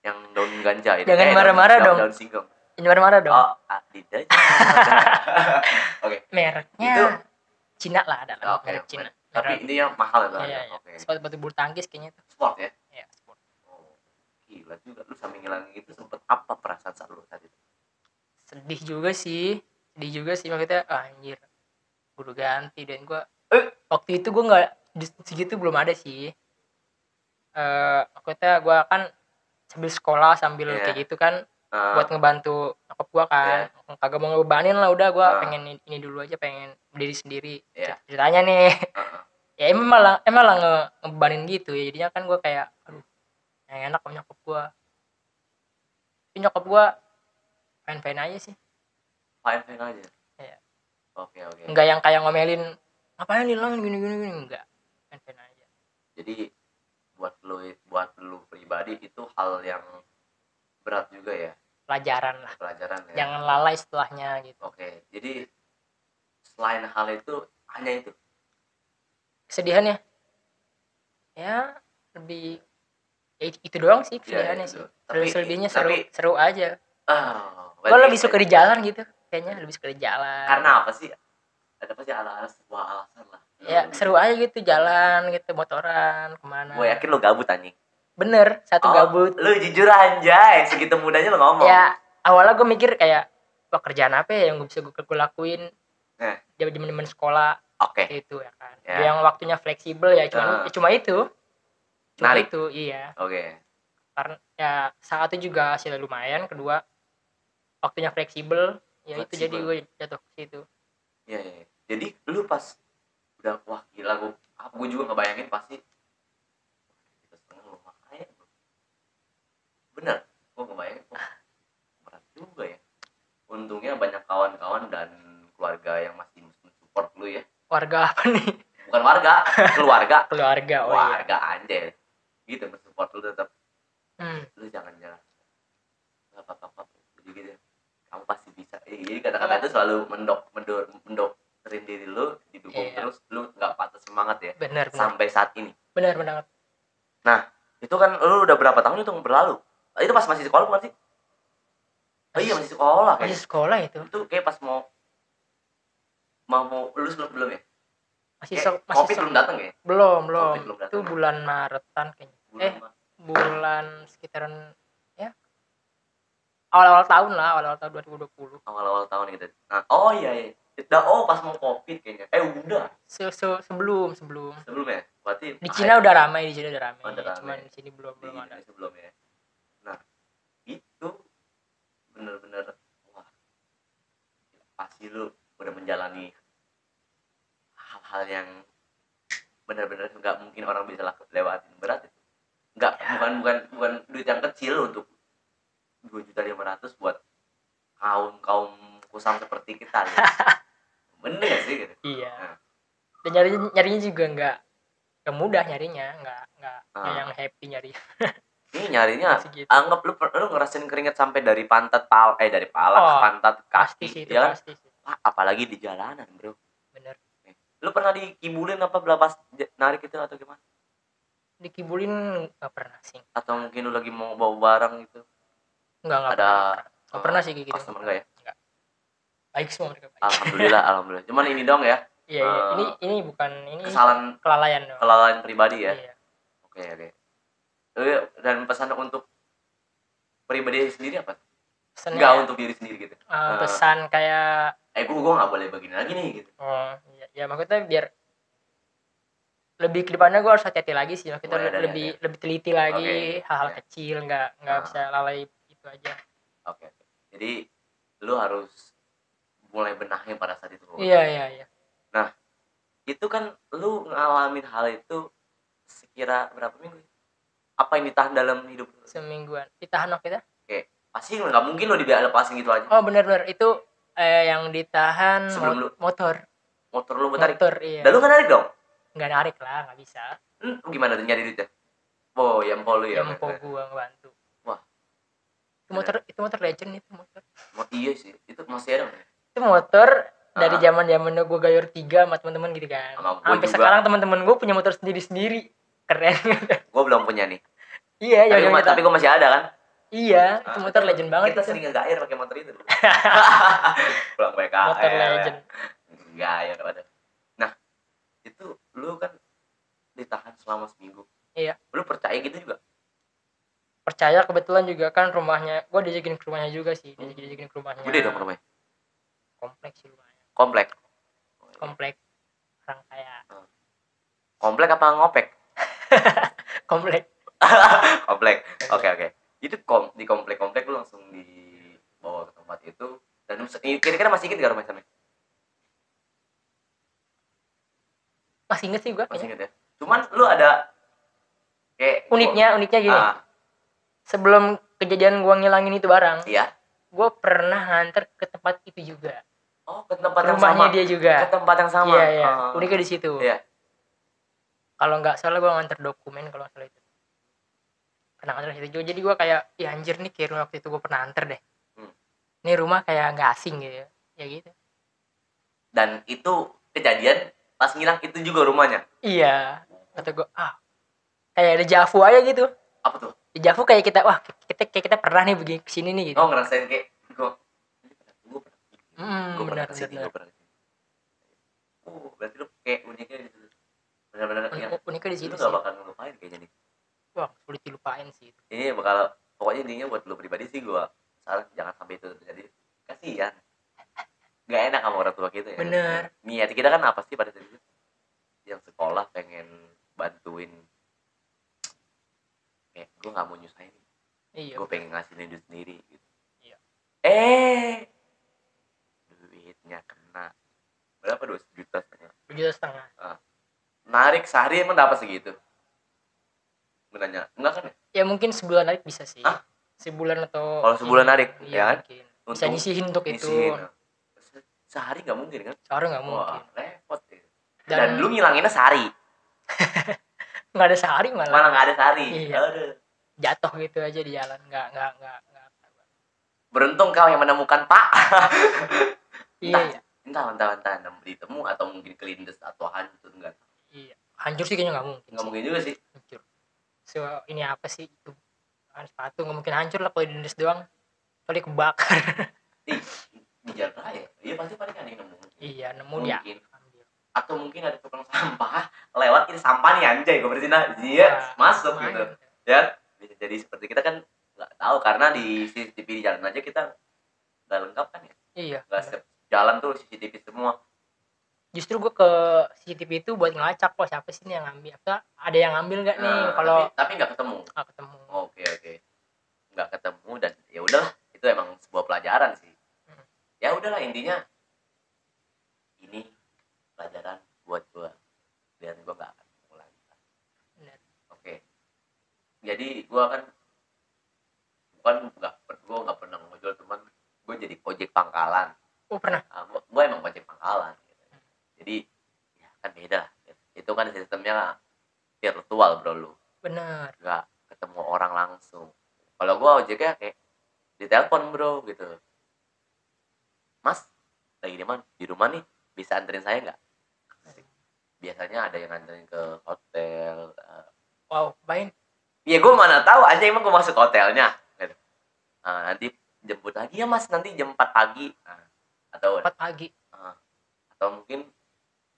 Yang daun ganja itu. Jangan marah-marah dong. Daun singkong. Jangan marah-marah dong. Oh, Adinda. Oke. Mereknya itu Cina lah, ada merek Cina. Tapi ini yang mahal ya. Iya. Sepatu bulu tangkis kayaknya itu. Sport ya? Iya, sport. Oh, gila juga. Lu sambil ngilangin gitu sempet apa perasaan saat lu tadi? Sedih juga sih maksudnya, anjir. Kudu ganti, dan gua waktu itu gua nggak segitu, belum ada sih. Maksudnya gua kan sambil sekolah sambil kayak gitu kan, buat ngebantu nyokap gua kan. Kagak mau ngebebanin lah, udah gua pengen ini dulu aja, pengen berdiri sendiri. Ceritanya nih. Ya emang malah ngebebanin gitu ya, jadinya kan gua kayak aduh, yang enak sama nyokap gua. Tapi nyokap gua fine-fine aja sih. Fine aja. Iya. Oke. Enggak yang kayak ngomelin, ngapain hilangin gini enggak. Fine aja. Jadi buat lu pribadi itu hal yang berat juga ya. Pelajaran ya. Jangan lalai setelahnya gitu. Oke. Jadi selain hal itu, hanya itu kesedihannya ya, lebih ya itu doang sih kesedihannya sih. Selebihnya seru aja. Gue lebih suka di jalan gitu kayaknya, lebih suka di jalan. Karena apa sih? Ada pasti sebuah alasan lah. Ya seru aja gitu, jalan gitu, motoran kemana. Gue yakin lo gabut anjing. Bener, gabut. Lu jujur anjay, segitu mudanya lo ngomong. Ya awalnya gue mikir kayak, pekerjaan apa ya yang bisa gue lakuin zaman sekolah. Itu ya kan. Yang waktunya fleksibel ya cuma itu. Itu iya. Karena ya saat itu juga hasilnya lumayan, kedua waktunya fleksibel, ya itu jadi gue jatuh ke situ. Iya. Jadi lu pas udah wah gila, gue juga ngebayangin pasti bener, gue ngebayangin berat juga ya. Untungnya banyak kawan-kawan dan keluarga yang masih support lu ya. Warga apa nih? Bukan warga, keluarga. Warga anjay. Gitu, mensupport lu tetap. Lu jangan apa-apa gitu. Kamu pasti bisa. Jadi kata-kata itu selalu mendokterin diri lu, didukung terus, lu nggak patah semangat ya. Benar. Sampai saat ini. Benar. Nah, itu kan lu udah berapa tahun itu berlalu? Itu pas masih sekolah bukan sih? Oh iya masih sekolah kayak. Masih sekolah itu. Itu kayak pas mau lulus belum ya? Masih Covid belum datang ya? Belum. Itu Ya? bulan Maretan kayaknya. Bulan sekitaran ya awal-awal tahun 2020. Awal-awal tahun gitu. Nah, iya. Pas mau Covid kayaknya. Udah. Sebelum. Sebelum ya? Berarti Di Cina udah ramai, Cuman di sini belum ada. Sebelum ya. Nah, itu bener-bener wah, pasti lu udah menjalani hal-hal yang benar-benar nggak mungkin orang bisa lewatin. Berat itu. Nggak, bukan duit yang kecil untuk 2.500.000 buat kaum kusam seperti kita ya. Bener gak sih gitu? Iya. Nah. Dan nyarinya juga nggak mudah nyarinya, nggak yang happy nyari. Ini nyarinya anggap lu ngerasain keringet sampai dari pantat pantat kaki pasti sih itu, ya. Pasti sih. Apalagi di jalanan, Bro. Bener. Lu pernah dikibulin apa pas narik itu atau gimana? Dikibulin nggak pernah sih. Atau mungkin lu lagi mau bawa barang gitu? Nggak pernah sih gitu. Customer enggak ya? Enggak. Baik semua mereka. Baik. Alhamdulillah. Cuman ini dong ya. Iya. Ini bukan kesalahan kelalaian dong. Kelalaian pribadi ya. Iya. Oke. Dan pesan untuk pribadi sendiri apa? Enggak untuk diri sendiri gitu. Pesan kayak gue nggak boleh begini lagi nih gitu. Oh iya, ya maksudnya biar lebih ke depannya gue harus hati-hati lagi sih, kita lebih teliti lagi hal-hal kecil, nggak bisa lalai itu aja. Oke. Jadi lu harus mulai benahin pada saat itu. Iya. Nah, itu kan lu ngalamin hal itu sekira berapa minggu? Apa yang ditahan dalam hidup lu? Semingguan. Ditahan waktu itu? Oke. Pasti nggak mungkin lo dilepasin gitu aja. Oh benar. Itu yang ditahan motor lu tarik? Motor, iya. Dan lu nggak narik dong? Nggak narik lah, nggak bisa. Gimana tuh nyari duitnya? Oh, ya empol lu ya? Ya empol gua ngebantu. Wah. Itu motor legend itu motor. Iya sih, itu masih ada. Itu motor dari zaman-zamannya gue gayor 3 sama teman-teman gitu kan. Sampai sekarang teman-teman gue punya motor sendiri-sendiri. Keren. Gue belum punya nih. Iya, tapi gue masih ada kan? Iya, itu motor legend banget. Kita sering gair pakai motor itu. Pulang PK. Motor legend. Gair ada. Nah, itu lu kan ditahan selama seminggu. Iya. Lu percaya gitu juga? Percaya, kebetulan juga kan rumahnya, gue diajakin ke rumahnya juga sih. Diajakin ke rumahnya. Gede dong rumahnya? Kompleks sih lumayan. Komplek orang kaya. Komplek apa ngopek? Komplek. Oke. Itu di komplek lu langsung dibawa ke tempat itu. Dan kira-kira masih inget gak rumah sana? Masih inget sih gue. Masih inget ya? Cuman lu ada kayak uniknya gini. Sebelum kejadian gue ngilangin itu barang, iya, gue pernah nganter ke tempat itu juga. Oh, ke tempat yang rumahnya sama. Dia juga. Ke tempat yang sama. Iya. Uniknya di situ. Iya. Kalau nggak salah gue nganter dokumen kalau salah itu. Pernah nganter situ juga. Jadi gue kayak, ya anjir nih kayak waktu itu gue pernah nganter deh. Ini rumah kayak nggak asing gitu. Ya gitu. Dan itu kejadian pas ngilang itu juga rumahnya. Iya. Kata gue, kayak ada Javu aja gitu. Apa tuh? Di Javu kayak kita pernah nih begini kesini nih gitu. Oh, ngerasain kayak gue benar. Berarti lu kayak uniknya di situ. Benar-benar uniknya di situ sih. Lu gak bakal ngelupain kayaknya nih. Wah, sulit dilupain sih itu. Ini pokoknya intinya buat lu pribadi sih gue saran jangan sampai itu terjadi. Kasihan. Gak enak sama orang tua kita ya. Bener. Niat kita kan apa sih pada saat itu? Yang sekolah pengen bantuin. Gue gak mau nyusahin. Iya. Gue pengen ngasihin duit sendiri gitu. Iya. Duitnya kena. Berapa? 2,5 juta. 2,5 juta. Narik sehari emang dapat segitu? Benarnya enggak kan? Ya mungkin sebulan narik bisa sih. Sebulan atau kalau sebulan narik ya mungkin. Bisa nyisihin untuk itu. Sehari nggak mungkin kan? Sehari nggak mungkin. Wah, repot ya. Dan lu ngilanginnya sehari. Nggak ada sehari malah nggak ada sehari. Iya. Aduh. Jatuh gitu aja di jalan. Nggak. Beruntung kau yang menemukan Pak. Iya. Entah ditemu atau mungkin kelindes atau hancur enggak. Iya. Hancur sih kayaknya nggak mungkin. Nggak mungkin juga sih. Hancur. Ini apa sih itu? Sepatu nggak mungkin hancur lah kalau dilindes doang. kali kebakar. Di jalan raya iya pasti paling ada yang nemu. Iya nemu dia mungkin atau mungkin ada tukang sampah lewat ini sampah nih anjay gue bersihin dia masuk gitu ya bisa jadi seperti kita kan nggak tahu karena di CCTV di jalan aja kita nggak lengkap kan ya. Iya. Nggak setiap jalan tuh CCTV semua. Justru gue ke CCTV itu buat ngelacak kok siapa sih yang ngambil. Apa ada yang ngambil nggak nih? Kalau tapi nggak ketemu. Nggak ketemu. Oke. Nggak ketemu dan ya udahlah itu emang sebuah pelajaran sih. Ya udahlah intinya ini pelajaran buat gue dan gue nggak akan ketemu lagi. Oke. Jadi gue kan gue nggak pernah ngojol teman gue jadi ojek pangkalan. Pernah. Gue emang ojek pangkalan gitu. Jadi ya kan beda gitu. Itu kan sistemnya virtual bro lu bener nggak ketemu orang langsung. Kalau gue ojeknya kayak di telepon bro gitu, mas lagi di rumah nih bisa anterin saya nggak? Biasanya ada yang anterin ke hotel. Wow main ya gue mana tahu aja emang gue masuk hotelnya gitu. Nanti jemput lagi ya mas nanti jam 4 pagi atau 4 pagi atau mungkin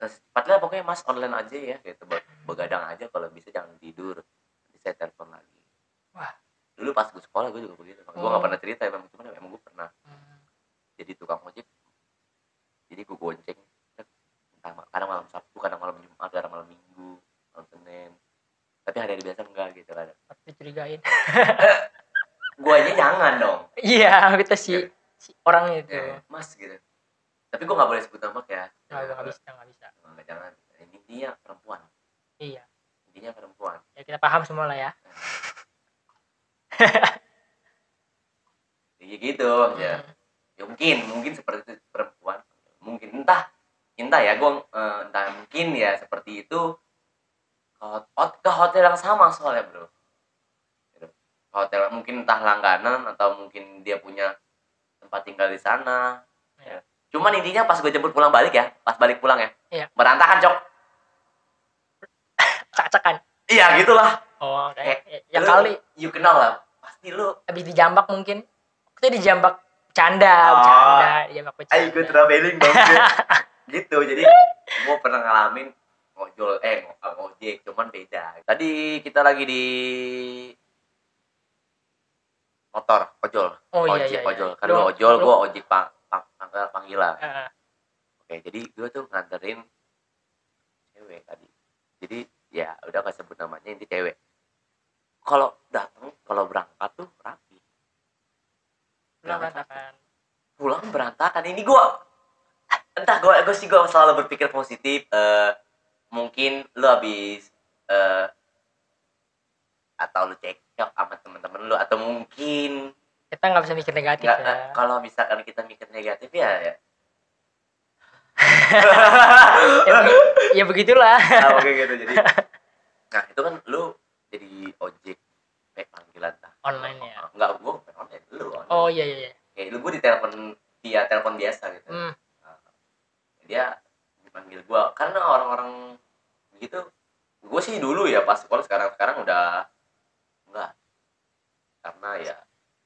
cepatlah pokoknya mas online aja ya gitu begadang aja kalau bisa jangan tidur nanti saya telepon lagi. Wah dulu pas gue sekolah gue juga begitu. Gue nggak pernah cerita emang cuman emang gue pernah jadi tukang ojek. Jadi gue gonceng kadang malam Sabtu kadang malam Jumat kadang malam Minggu malam Senin tapi hari biasa enggak gitu kan. Tapi curigain. Gue aja jangan dong. Iya kita si orang itu mas gitu tapi gue nggak boleh sebut nama ya. nggak bisa nggak jangan intinya perempuan. Iya intinya perempuan ya kita paham semua lah ya. ya gitu ya mungkin seperti itu perempuan mungkin entah ya gue entah mungkin ya seperti itu ke hotel yang sama soalnya bro. Hotel mungkin entah langganan atau mungkin dia punya tempat tinggal di sana ya. Cuman intinya pas gue jemput pulang balik ya pas balik pulang ya berantakan cok. Cak-cakan iya gitulah. oh kayak ya kali you kenal lah pasti lu habis dijambak mungkin kita dijambak bercanda dijambak bercanda ayo gue traveling dong gitu. Jadi gue pernah ngalamin ngojek cuman beda. Tadi kita lagi di motor ojol. Ojol kan lu ojol gue ojek panggilan. Oke jadi gue tuh nganterin cewek tadi. Jadi ya udah gak sebut namanya inti cewek. Kalau datang kalau berangkat tuh rapi. Pulang berantakan. Ini gue entah gue selalu berpikir positif. Mungkin lu habis atau lu cekcok sama teman-teman lu atau mungkin kita nggak bisa mikir negatif ya. Kalau misalkan kita mikir negatif ya ya begitulah. Oke gitu jadi nah itu kan lu jadi ojek panggilan online ya enggak gue online lu online. Oh iya kayak lu gue ditelepon via telepon biasa gitu. Dia dipanggil gue karena orang-orang gitu. Gue sih dulu ya pas sekolah sekarang udah enggak karena ya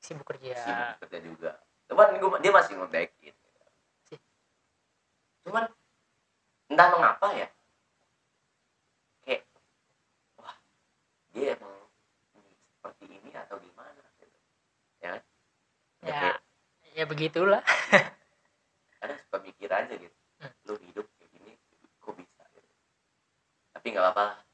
sibuk kerja juga. Cuman dia masih ngeback gitu. Cuman entah mengapa ya kayak wah dia emang seperti ini atau gimana gitu ya ya begitulah. Kadang suka mikir aja gitu lu hidup kayak gini kok bisa gitu. Tapi nggak apa-apa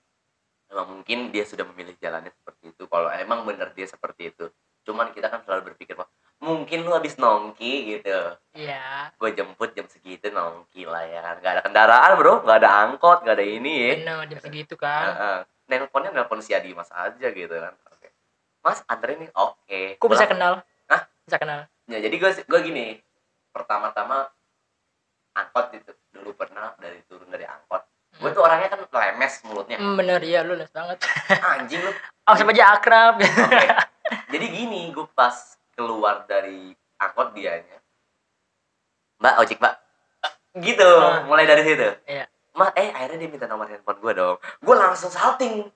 emang mungkin dia sudah memilih jalannya seperti itu kalau emang benar dia seperti itu. Cuman kita kan selalu berpikir bahwa mungkin lu habis nongki gitu. Iya. Gue jemput jam segitu nongki lah ya kan. Gak ada kendaraan bro, gak ada angkot, gak ada ini ya. Bener jam segitu kan. Nelpon si Adi Mas aja gitu kan. Oke. Mas anterin nih, oke. Kok bisa kenal? Hah? Bisa kenal. Ya jadi gue gini. Pertama-tama angkot itu dulu pernah turun dari angkot. Gue tuh orangnya kan lemes mulutnya. Bener iya lu lemes banget. Anjing lu. Sama aja akrab. Oke. Jadi gini, gue pas keluar dari angkot dianya, Mbak ojek mbak, gitu, mulai dari situ. Iya. Mbak, akhirnya dia minta nomor handphone gue dong. Gue langsung salting.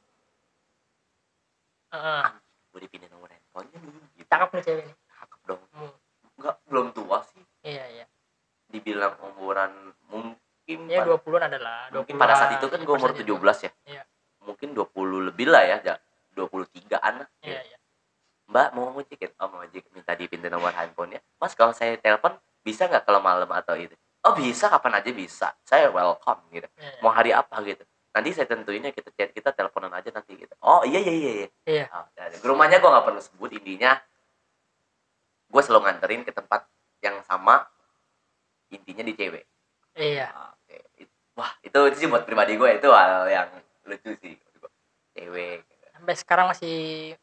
Gue dipindah nomor handphonenya nih. Gitu. Cakep nih cewek nih. Cakep dong. Enggak, belum tua sih. Iya. Dibilang umuran mungkin ya 20-an adalah. Mungkin pada saat itu kan gue umur 17 ya. Iya. Mungkin 20 lebih lah ya, 23-an lah. Iya. Mbak mau ngecekin, mau minta dipinta nomor handphonenya. Mas kalau saya telepon bisa nggak kalau malam atau itu? Oh bisa, kapan aja bisa. Saya welcome gitu. Iya. Mau hari apa gitu. Nanti saya tentuin ya, kita chat, kita teleponan aja nanti gitu. Oh iya. Iya. Oh, ke rumahnya gue nggak perlu sebut, intinya gue selalu nganterin ke tempat yang sama, intinya di cewek. Iya. Oke. Wah itu sih buat pribadi gue itu hal yang lucu sih. Cewek. Sampai sekarang masih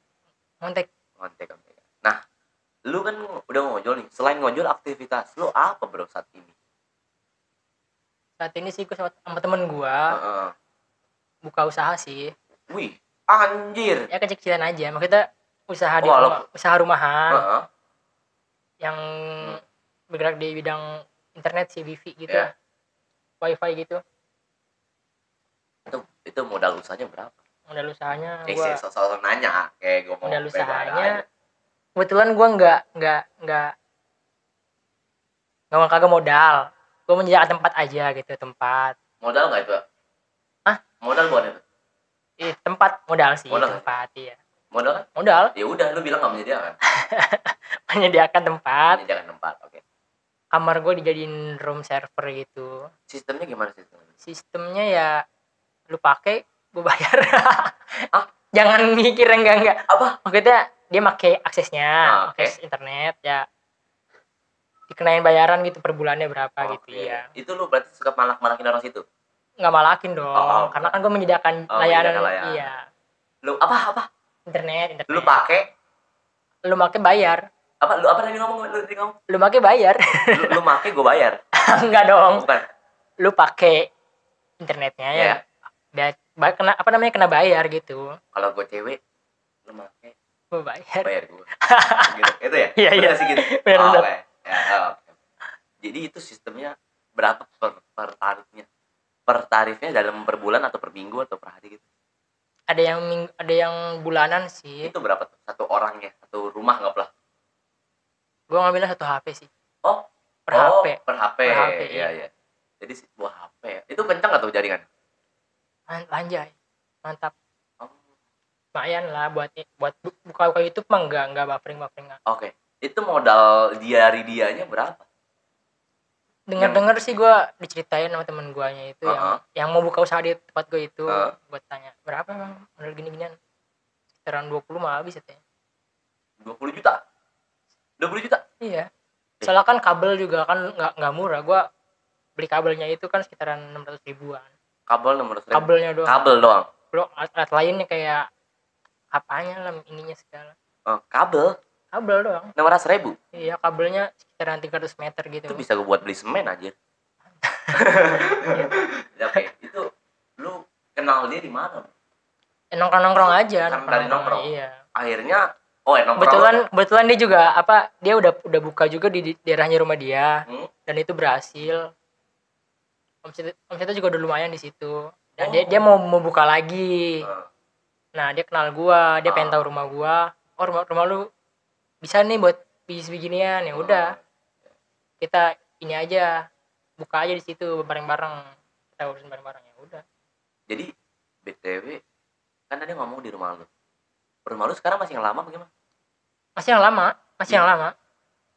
kontak. Nah, lu kan udah ngojol nih. Selain ngojol, aktivitas lu apa bro saat ini? Saat ini sih gue sama temen gue buka usaha sih. Wih, anjir. Ya kecil-kecilan aja. Maksudnya usaha rumahan. Yang bergerak di bidang internet sih, wifi gitu. Yeah. Wifi gitu. Itu modal usahanya berapa? Modal usahanya gue soal nanya kayak gue mau modal usahanya kebetulan gue nggak kagak modal. Gue menyediakan tempat aja gitu, tempat. Modal nggak itu? Modal buat itu? Tempat modal sih. Tempat iya. Modal kan? Modal. Ya udah, lu bilang nggak menyediakan. Menyediakan tempat. Oke. Kamar gue dijadiin room server gitu. Sistemnya gimana sistemnya? Sistemnya ya lu pakai, gue bayar. Jangan mikir enggak. Apa? Maksudnya dia pakai aksesnya, akses internet ya. Dikenain bayaran gitu per bulannya berapa gitu ya. Itu lu berarti suka malak-malakin orang situ? Nggak malakin dong, karena kan gue menyediakan layanan. Iya. Lu apa? Internet. Lu pakai? Lu pakai bayar. Apa tadi ngomong? Lu pakai bayar. lu pakai gue bayar. Enggak dong. Bukan. Lu pakai internetnya ya. Kena bayar gitu. Kalau gue cewek, lu pakai gue bayar gue. Gitu. Itu ya? Iya. Sih gitu. Benar. Jadi itu sistemnya berapa per tarifnya? Per tarifnya dalam per bulan atau per minggu atau per hari gitu? Ada yang bulanan sih. Itu berapa tuh? Satu orangnya, satu rumah nggak lah? Gue ngambilnya satu HP sih. Per HP. Per HP. Iya. Jadi buah HP ya. Itu kencang nggak tuh jaringan? Anjay, mantap. Lumayan lah buat buka YouTube mah nggak buffering. Oke. Itu modal dianya berapa? Dengar sih gue diceritain sama temen guanya itu yang mau buka usaha di tempat gue itu. Gue tanya berapa bang modal gini-ginian? Sekitaran 20 mah habis ya. 20 juta? 20 juta? Iya. Soalnya kan kabel juga kan nggak murah. Gue beli kabelnya itu kan sekitaran 600 ribuan. Kabel 600 ribu? Kabelnya doang. Kabel doang? Bro, alat lainnya kayak apanya lah ininya segala. Kabel doang? 600 ribu? Iya, kabelnya sekitaran 300 meter gitu. Itu bisa gue buat beli semen aja. Oke, itu lu kenal dia di mana? Nongkrong aja. Dari nongkrong? Iya. Akhirnya, nongkrong. Kebetulan dia juga dia udah buka juga di daerahnya rumah dia. Dan itu berhasil. Omsetnya juga udah lumayan di situ. Dan dia mau buka lagi. Nah, dia kenal gua, dia pengen tahu rumah gua. Oh, rumah lu bisa nih buat bisnis beginian. Ya udah. Kita ini aja. Buka aja di situ bareng-bareng. Kita urusin bareng-bareng ya udah. Jadi BTW kan tadi ngomong di rumah lu. Rumah lu sekarang masih yang lama bagaimana? Masih yang lama.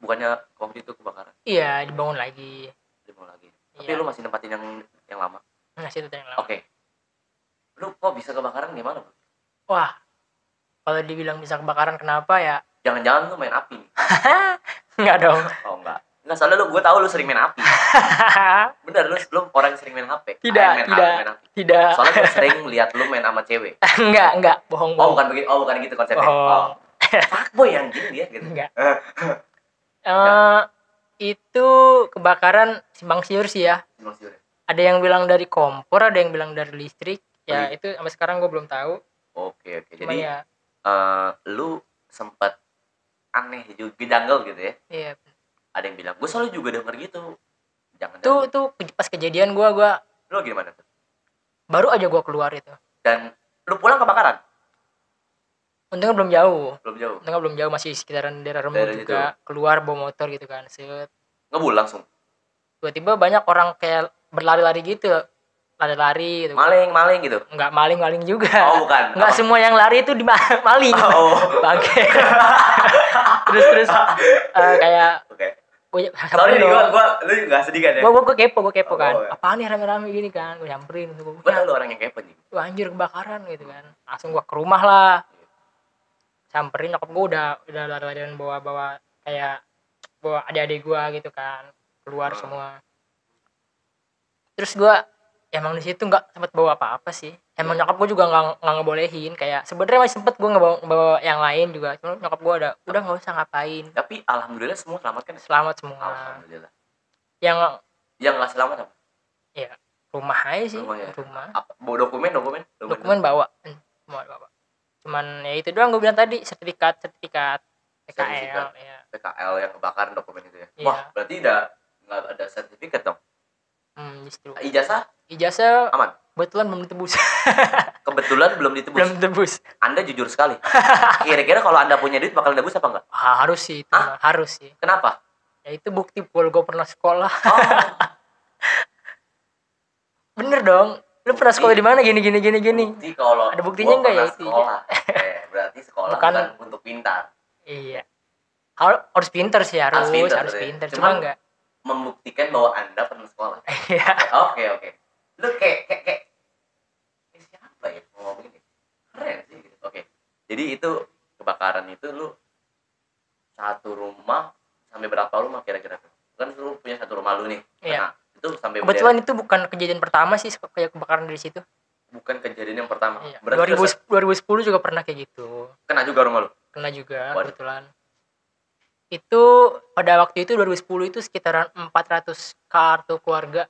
Bukannya waktu itu kebakaran? Iya, dibangun lagi. Tapi lu masih nempatin yang lama? Masih itu yang lama. Oke. Lu kok bisa kebakaran gimana? Wah, kalau dibilang bisa kebakaran kenapa ya? Jangan-jangan lu main api nih? Enggak dong. Oh enggak, soalnya gue tahu lu sering main api. Bener, lu orang yang sering main HP? Tidak. Soalnya gue sering lihat lu main sama cewek. Enggak, bohong. Bukan gitu konsepnya. Fuckboy yang gini dia gitu. Enggak. Itu kebakaran simpang siur sih ya. Ada yang bilang dari kompor, ada yang bilang dari listrik. Ya itu sampai sekarang gue belum tahu. Oke. Jadi lu sempat aneh juga, janggal gitu ya? Iya. Ada yang bilang, gue selalu juga denger gitu. Tuh pas kejadian gue. Lu gimana tuh? Baru aja gue keluar itu. Dan lu pulang kebakaran? Untungnya belum jauh. Untungnya belum jauh, masih sekitaran daerah Remu juga. Itu. Keluar bawa motor gitu kan. Set. Ngebul langsung. Tiba-tiba banyak orang kayak berlari-lari gitu. Lari-lari gitu. Maling gitu. Enggak maling juga. Oh, bukan. Enggak semua yang lari itu maling. Oh. Bangke. terus kayak sorry nih, lu gak sedih kan ya? Gue kepo kan. Apaan nih rame-rame gini kan? Gue nyamperin. Gue tau lu orang yang kepo nih. Wah anjir kebakaran gitu kan. Langsung gue ke rumah lah. Samperin, nyokap gue udah lari-larian bawa kayak bawa adik-adik gue gitu kan. Keluar semua. Terus gue emang di situ nggak sempet bawa apa-apa sih. Emang nyokap gue juga nggak ngebolehin. Kayak sebenarnya masih sempet gue ngebawa yang lain juga. Cuma nyokap gue udah nggak usah ngapain. Tapi alhamdulillah semua selamat kan? Selamat semua. Alhamdulillah. Yang nggak selamat apa? Ya rumah aja sih. Rumah. Bawa dokumen bawa. Bawa. Cuman ya itu doang gue bilang tadi, sertifikat PKL ya. PKL yang kebakaran dokumen itu ya. Wah berarti udah nggak ada sertifikat dong. Justru. Ijazah aman. Kebetulan belum ditebus. Belum ditebus. Anda jujur sekali. Kira-kira kalau Anda punya duit bakal nebus apa enggak? Harus sih itu. Harus sih. Kenapa? Ya itu bukti kalau gue pernah sekolah. Bener dong. Lu pernah sekolah di mana gini. Bukti kalau ada buktinya enggak ya itu? Sekolah. Berarti sekolah bukan untuk pintar. Iya. Harus pintar sih, harus pintar. Cuma enggak membuktikan bahwa Anda pernah sekolah. Iya. Oke. Lu kayak siapa ya ngomong begini? Keren sih. Oke. Jadi itu kebakaran itu lu satu rumah sampai berapa rumah kira-kira? Kan lu punya satu rumah lu nih. Iya. Nah, itu sampai kebetulan itu bukan kejadian pertama sih kayak kebakaran dari situ. Bukan kejadian yang pertama. Iya. 2010 juga pernah kayak gitu. Kena juga rumah lu? Kena juga. Waduh. Kebetulan. Itu pada waktu itu 2010 itu sekitaran 400 kartu keluarga.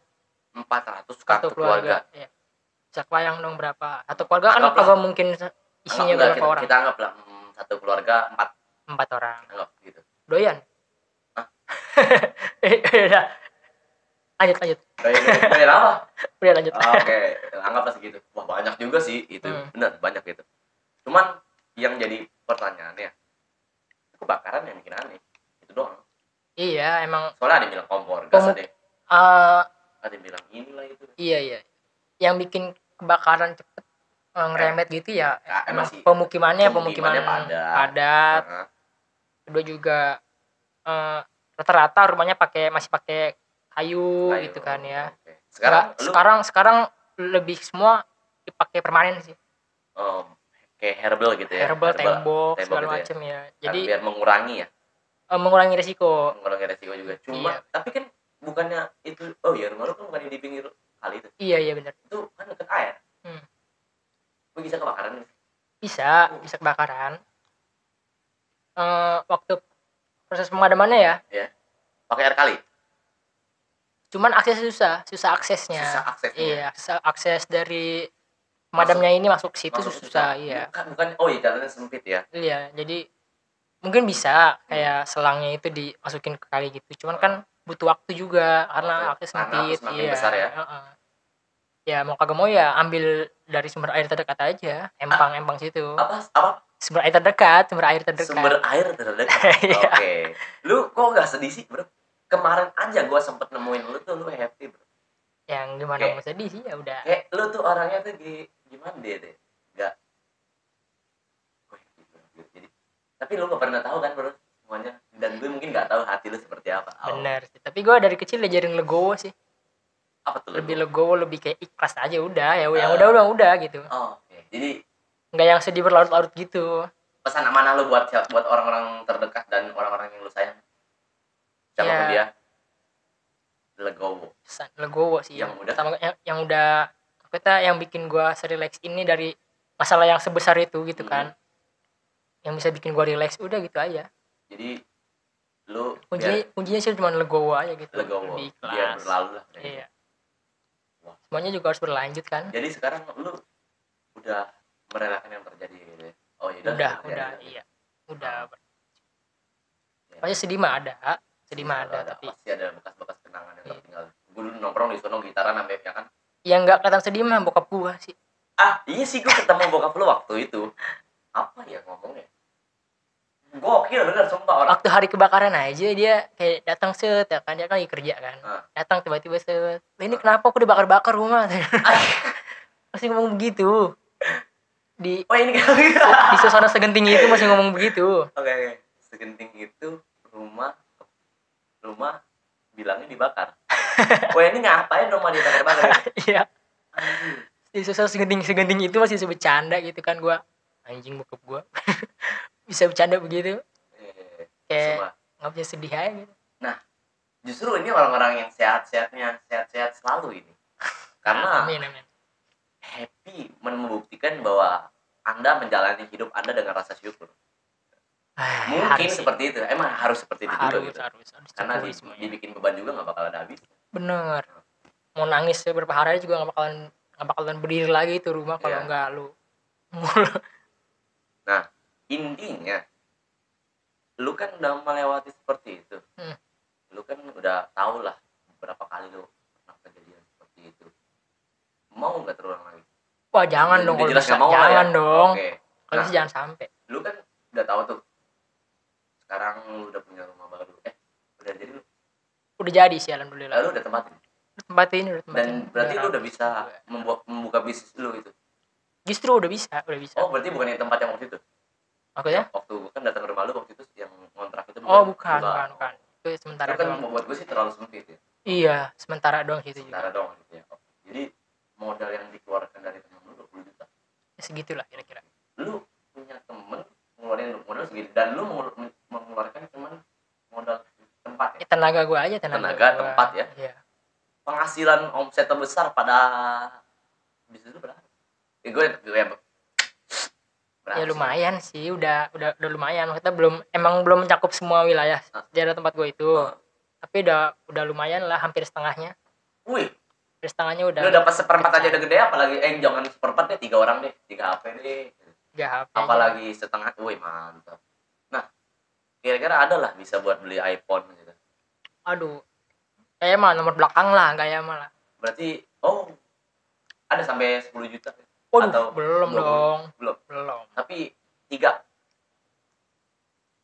400 kartu keluarga. Iya. Bisa kebayang dong berapa. Satu keluarga kan kagak mungkin isinya berapa orang. Kita anggaplah satu keluarga 4 orang. Anggap gitu. Doyan. Hah? lanjut. Doyan apa? Udah lanjut. Oke, anggaplah segitu. Wah, banyak juga sih itu. Benar, banyak itu. Cuman yang jadi pertanyaannya, kebakaran yang bikin aneh. Itu doang. Iya, emang. Soalnya ada yang bilang kompor gas deh. Ada yang bilang inilah itu. Iya. Yang bikin kebakaran cepet ngeremet gitu ya. Emang pemukimannya padat. Kedua juga rata-rata rumahnya masih pakai kayu gitu kan ya. Sekarang lebih semua dipakai permanen sih. Kayak herbal gitu ya. Herbal tembok segala gitu macam ya. Jadi biar mengurangi ya. Mengurangi resiko juga. Cuma tapi kan bukannya itu rumah lu kan bukan di pinggir kali itu. Iya benar. Itu kan dekat air. Bisa kebakaran? Bisa kebakaran. Waktu proses pemadamannya ya. Iya. Pakai air kali. Cuman aksesnya susah aksesnya. Iya, akses dari pemadamnya ini masuk ke situ susah, iya. Bukan jalannya sempit ya. Iya, jadi mungkin bisa kayak selangnya itu dimasukin ke kali gitu. Cuman kan butuh waktu juga karena akses sempit. Iya. Besar ya. Ya mau kagak mau ya ambil dari sumber air terdekat aja, empang situ. Apa? Sumber air terdekat. Oke. Lu kok enggak sedih sih, Bro? Kemarin aja gue sempet nemuin lu tuh, lu happy, Bro. Yang gimana mau sedih sih, ya udah. Kayak lu tuh orangnya tuh gimana deh. Enggak. Jadi tapi lu gak pernah tahu kan, Bro, semuanya. Dan gue mungkin gak tahu hati lu seperti apa. Bener sih. Tapi gue dari kecil diajarin legowo sih. Apa tuh? Lebih legowo, lebih kayak ikhlas aja udah. Ya yang udah gitu. Oke. Jadi enggak yang sedih berlarut-larut gitu. Pesan amanah lu buat orang-orang terdekat dan orang-orang yang lu sayang. Siapapun dia. Legowo sih. Yang udah kita yang bikin gua serelax ini dari masalah yang sebesar itu gitu kan. Yang bisa bikin gua relax udah gitu aja. Jadi lu kuncinya sih cuma legowo aja gitu. Legowo. Biar berlalu lah. Iya. Wah. Semuanya juga harus berlanjut kan. Jadi sekarang lu udah merelakan yang terjadi gitu ya. Udah, iya. Udah. Pasti sedih mah ada. Tapi pasti ada bekas-bekas kenangan yang tertinggal. Gue dulu nongkrong di sono gitaran sampai ya kan. Yang enggak kelihatan sedih mah bokap gua sih. Iya sih, gue ketemu bokap lu waktu itu. apa ya ngomongnya, gokil bener sumpah orang. Waktu hari kebakaran aja dia kayak datang set ya kan, dia kan lagi kerja kan. Datang tiba-tiba set. Ini kenapa aku dibakar-bakar rumah? Masih ngomong begitu. Di Oh ini di suasana segenting itu masih ngomong begitu. Oke. Segenting itu rumah bilangnya dibakar. Wah ini ngapain rumah dibakar-bakar? Iya. Di suasana segenting itu masih bercanda gitu kan, gua anjing bokap gua. Bisa bercanda begitu. Kayak nggak bisa sedih aja gitu. Nah justru ini orang-orang yang sehat selalu ini karena amin. happy membuktikan bahwa Anda menjalani hidup Anda dengan rasa syukur. Mungkin seperti itu, emang harus seperti itu juga gitu. Harus karena dibikin beban juga nggak bakal ada habis. Bener. Mau nangis beberapa hari juga nggak bakalan berdiri lagi itu rumah kalau nggak lu. Nah intinya lu kan udah melewati seperti itu. Lu kan udah tahu lah beberapa kali lu pernah kejadian seperti itu. Mau nggak terulang lagi? Wah jangan dong kalau bisa, jangan dong. Kalau bisa jangan sampai. Lu kan udah tahu tuh. Sekarang lu udah punya rumah baru. Udah jadi lu? Udah jadi sih alhamdulillah. Lu udah tempatin? Tempatin. Dan berarti lu udah bisa membuka bisnis lu itu? Justru udah bisa. Oh berarti bukan yang tempat yang waktu itu? Maksudnya? Waktu kan datang ke rumah lu waktu itu yang kontrak itu. Oh bukan. Itu sementara doang. Kan buat gue sih terlalu sempit ya? Iya sementara doang gitu juga. Sementara doang gitu ya. Jadi modal yang dikeluarkan dari temen lu 20 juta? Ya segitulah kira-kira. Lu punya temen ngeluarin modal segitu dan lu mengeluarkan temen modal tempat ya? Tenaga gue aja. Tenaga tempat ya? Iya. Penghasilan omset terbesar pada bisnis lu berapa? Gue ya lumayan sih, udah lumayan. Maksudnya belum mencakup semua wilayah daerah tempat gue itu. Tapi udah lumayan lah, hampir setengahnya. Wih. Hampir setengahnya udah. Lu dapat seperempat aja udah gede, apalagi jangan seperempat deh, 3 orang deh, 3 HP deh. 3 HP. Apalagi aja. Setengah, wih mantap. Nah, kira-kira ada lah bisa buat beli iPhone gitu. Aduh. Kayak mah nomor belakang lah, kayak mah lah. Berarti ada sampai 10 juta. Waduh, atau belum dong. Belum. Tapi 3.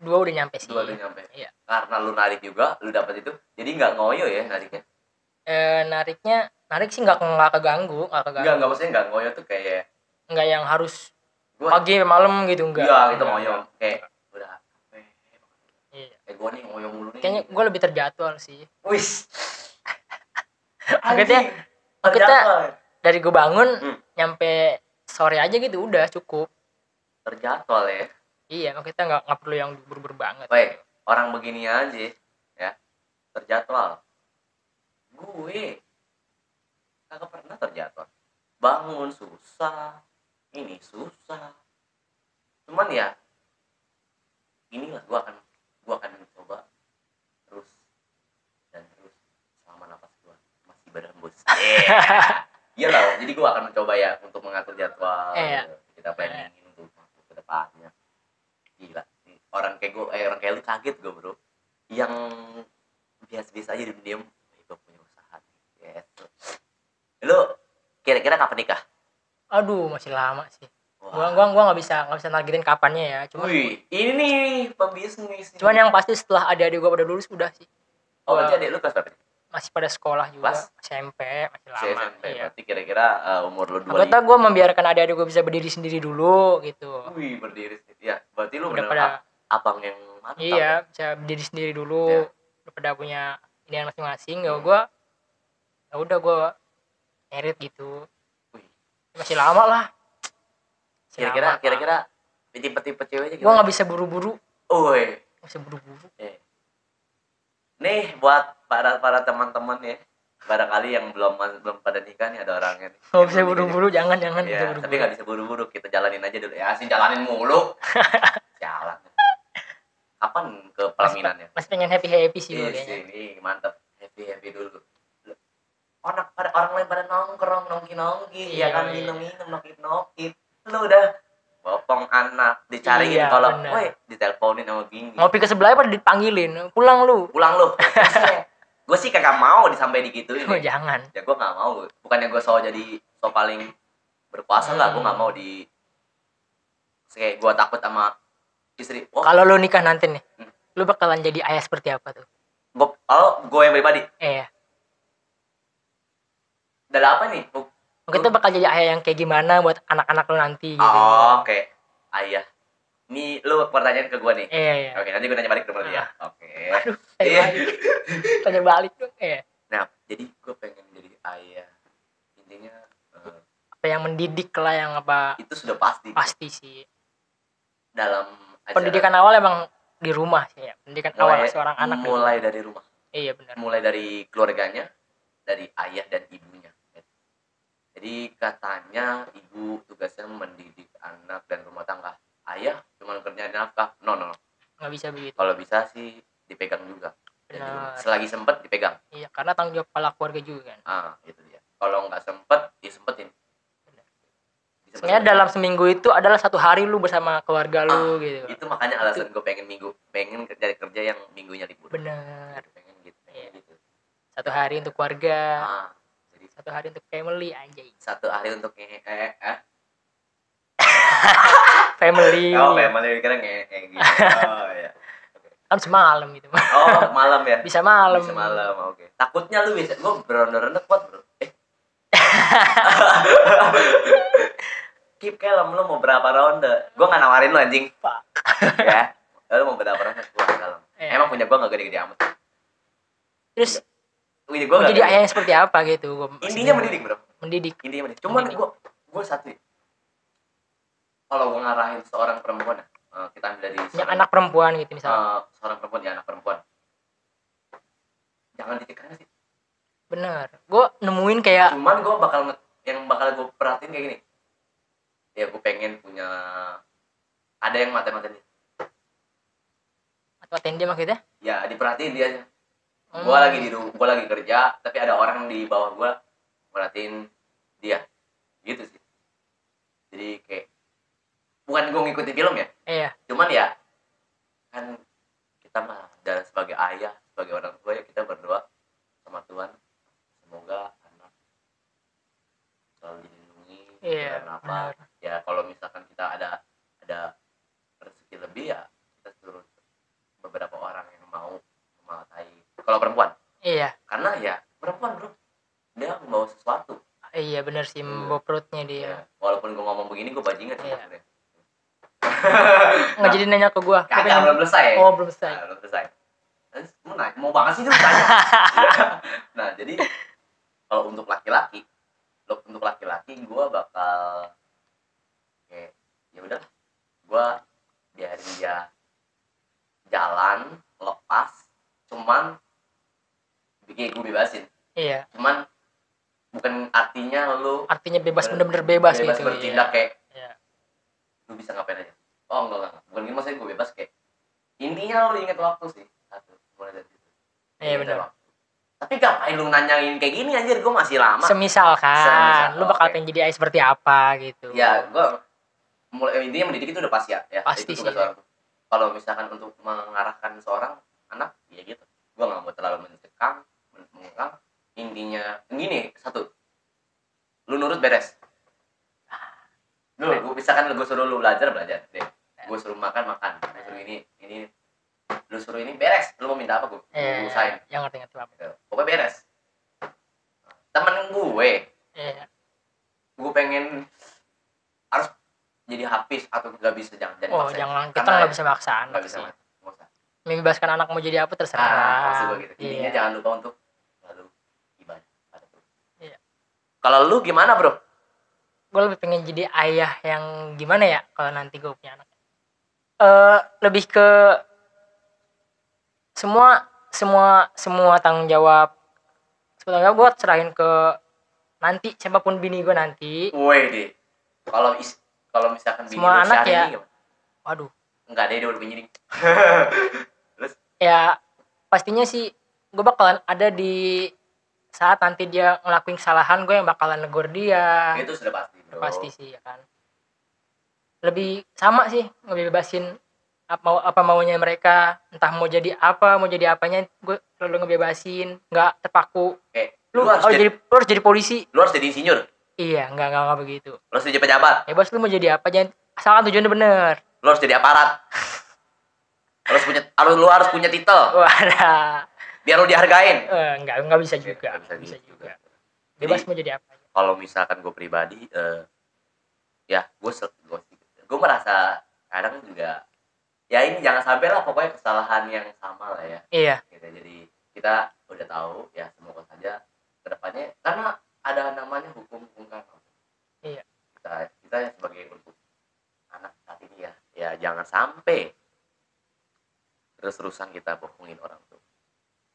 2 udah nyampe sih. 2 udah nyampe. Iya. Karena lu narik juga, lu dapat itu. Jadi enggak ngoyo ya nariknya. Narik sih enggak keganggu. Enggak maksudnya enggak ngoyo tuh kayak enggak yang harus pagi malam gitu enggak. Iya, gitu ngoyo. Kayak udah iya. Gua nih ngoyo mulu nih. Kayaknya gua lebih terjadwal sih. Wih. Kita dari gue bangun nyampe sore aja gitu udah cukup. Terjadwal ya. Iya, kita nggak perlu yang buru-buru banget. Baik, orang begini aja ya terjadwal. Gue kagak pernah terjadwal. Bangun susah, ini susah. Cuman ya inilah gue akan mencoba terus selama napas gue masih berhembus. Iya lah, jadi gue akan mencoba ya untuk mengatur jadwal. Kita planningin untuk ke depannya. Gila, orang kayak gue, orang kayak lu kaget gue bro. Yang biasa-biasa aja diem-diem, gue punya usaha. Yes. Lu kira-kira kapan nikah? Aduh, masih lama sih. Gua nggak bisa nargetin kapannya ya. Cuma ini nih pembisnis. Cuman yang pasti setelah adik-adik gue pada lulus udah sih. Berarti adik lu kelas berapa? Masih pada sekolah juga, SMP, masih lama. SMP, iya. Berarti kira-kira umur lu 25. Kata gue membiarkan adik-adik gue bisa berdiri sendiri dulu gitu. Wih, berdiri sendiri. Ya, berarti lu benar abang yang mantap. Iya, bisa berdiri sendiri dulu. Udah pada punya inian masing-masing. Ya udah gue merit gitu. Wih. Masih lama lah. Kira-kira tipe-tipe ceweknya gimana? Gue nggak bisa buru-buru. Nggak bisa buru-buru. Nih buat para teman-teman ya, barangkali yang belum pada nikah nih ada orangnya nih. Nggak bisa buru-buru, jangan ya, buru-buru. Tapi nggak bisa buru-buru, kita jalanin aja dulu ya, jalanin mulu. Jalan. Kapan ke pelaminannya? Masih pengen happy sih dulu kayaknya. Ini mantap, happy dulu. Orang lain pada nongkrong, nongki, ya kan, minum-minum, nokit. Lu udah bopong anak, dicariin kalau, woi, diteleponin sama bini. Ngopi ke sebelah apa dipanggilin, pulang lu. Gue sih kagak mau disampai digituin. Jangan. Ya gue nggak mau. Bukannya gue jadi paling berkuasa nggak, gue nggak mau Kayak gue takut sama istri. Kalau lu nikah nanti nih, lu bakalan jadi ayah seperti apa tuh? Gue yang pribadi. Iya. Dari apa nih? Mungkin tuh bakal jadi ayah yang kayak gimana buat anak-anak lu nanti gitu. Oke. Ayah. Ini lu pertanyaan ke gue nih. Iya. Oke, nanti gue nanya balik ke berarti ya. Oke. Aduh, tanya balik dong. Iya. Nah, jadi gue pengen jadi ayah. Intinya apa yang mendidik lah, yang apa? Itu sudah pasti. Pasti sih. Dalam pendidikan awal emang di rumah sih ya. Pendidikan awal seorang anak mulai dari rumah. Iya benar. Mulai dari keluarganya, dari ayah dan ibunya. Jadi katanya ibu tugasnya mendidik anak dan rumah tangga. Ayah cuma kerjaan nafkah. No. Nggak bisa begitu. Kalau bisa sih dipegang juga. Benar. Selagi sempet dipegang. Iya, karena tanggung jawab kepala keluarga juga kan. Itu dia. Kalau nggak sempet, ya sempetin. Sebenarnya dalam seminggu itu adalah 1 hari lu bersama keluarga lu gitu. Itu makanya alasan gue pengen kerja yang minggunya libur. Bener. Pengen gitu. 1 hari untuk keluarga. Jadi 1 hari untuk family anjay. 1 hari untuk family. Family kira gitu. Ya. Kan semalam gitu. Malam ya. Bisa malam. Oke. Takutnya lu bisa gue beronda-ronda kuat, Bro. Keep kalem, lu mau berapa ronde? Gue gak nawarin lu anjing. Ya. Lu mau berapa ronde? Gue kalem. Emang punya gue gak gede-gede amat. Terus mau jadi ayah yang seperti apa gitu? Intinya mendidik, Bro. Intinya mendidik. Cuman gue satu. Kalau gue ngarahin seorang perempuan, kita ambil dari anak perempuan gitu misalnya. Seorang perempuan, anak perempuan. Jangan ditekan sih. Bener. Gue nemuin kayak. Cuman gue bakal gue perhatiin kayak gini. Ya gue pengen punya. Ada yang mata-matain dia. Mata-matain dia maksudnya? Ya diperhatiin dia. Gue lagi kerja, tapi ada orang di bawah gue perhatiin dia. Gitu sih. Jadi kayak bukan gue ngikutin film ya. Iya. Cuman ya kan kita mah sebagai ayah, sebagai orang tua ya kita berdoa sama Tuhan semoga anak selalu dilindungi. Iya. Benar. Ya kalau misalkan kita ada rezeki lebih ya kita suruh beberapa orang yang mau memakai. Kalau perempuan. Iya. Karena ya perempuan, Bro, dia membawa sesuatu. Iya benar sih, membawa perutnya dia. Ya, walaupun gue ngomong begini gue bajingan sih sebenarnya. Nggak jadi nanya ke gue. Kagak, belum selesai. Belum selesai. Belum selesai. Mau banget sih tuh tanya. Nah, jadi kalau untuk laki-laki gue bakal kayak ya udah, gue biarin dia jalan lepas, cuman bikin gue bebasin. Iya. Cuman bukan artinya bebas, bener-bener bebas gitu. Bertindak kayak lu bisa ngapain aja. Enggak. Bukan gitu, maksudnya gue bebas kayak intinya lu inget waktu sih. Satu, mulai dari situ. Iya benar. Tapi ngapain lu nanyain kayak gini anjir, gue masih lama. Semisal lu bakal pengen jadi ayah seperti apa gitu. Ya, gue mulai intinya mendidik itu udah pasti ya. Pasti itu tugas orang. Kalau misalkan untuk mengarahkan seorang anak, ya gitu. Gue nggak mau terlalu mengekang. Intinya gini, satu, lu nurut beres. Gue misalkan gue suruh lu belajar deh. Gue suruh makan. Gue suruh ini. Lu suruh ini beres. Lu mau minta apa gue usahain. Yang ngerti apa. Pokoknya beres. Temen gue. Gue pengen harus jadi hafiz atau nggak bisa, jangan. Jangan. Kita nggak bisa maksa anak. Nggak bisa. Membebaskan anak mau jadi apa terserah. Maksud gue gitu. Intinya jangan lupa untuk lalu ibadah. Iya. Kalau lu gimana, Bro? Gue lebih pengen jadi ayah yang gimana ya kalau nanti gue punya anak. Lebih ke semua tanggung jawab. Sebetulnya gue serahin ke nanti siapapun bini gue nanti. Woi deh. Kalau misalkan bini semua anak ya. Gimana? Waduh. Enggak ada, dia udah begini. Terus? Ya pastinya sih gue bakalan ada di saat nanti dia ngelakuin kesalahan, gue yang bakalan negur dia. Itu sudah pasti, Bro. Pasti sih ya kan. Lebih sama sih ngebebasin apa maunya mereka, entah mau jadi apanya gue selalu ngebebasin, nggak terpaku. Lu harus jadi polisi, lu harus jadi insinyur. Iya, nggak begitu. Lu harus jadi pejabat. Bos, lu mau jadi apa, jangan asalkan tujuannya bener. Lu harus jadi aparat. Lu harus punya titel. Wadah. Biar lu dihargain. Enggak bisa juga. Nggak bisa gitu juga. Bebas mau jadi apa. Kalau misalkan gue pribadi, ya gue merasa kadang juga, ya ini jangan sampai lah pokoknya kesalahan yang sama lah ya. Iya. Gitu. Jadi kita udah tahu ya, semoga saja kedepannya, karena ada namanya hukum karma. Iya. Kita sebagai untuk anak saat ini ya jangan sampai terus-terusan kita bohongin orang tuh,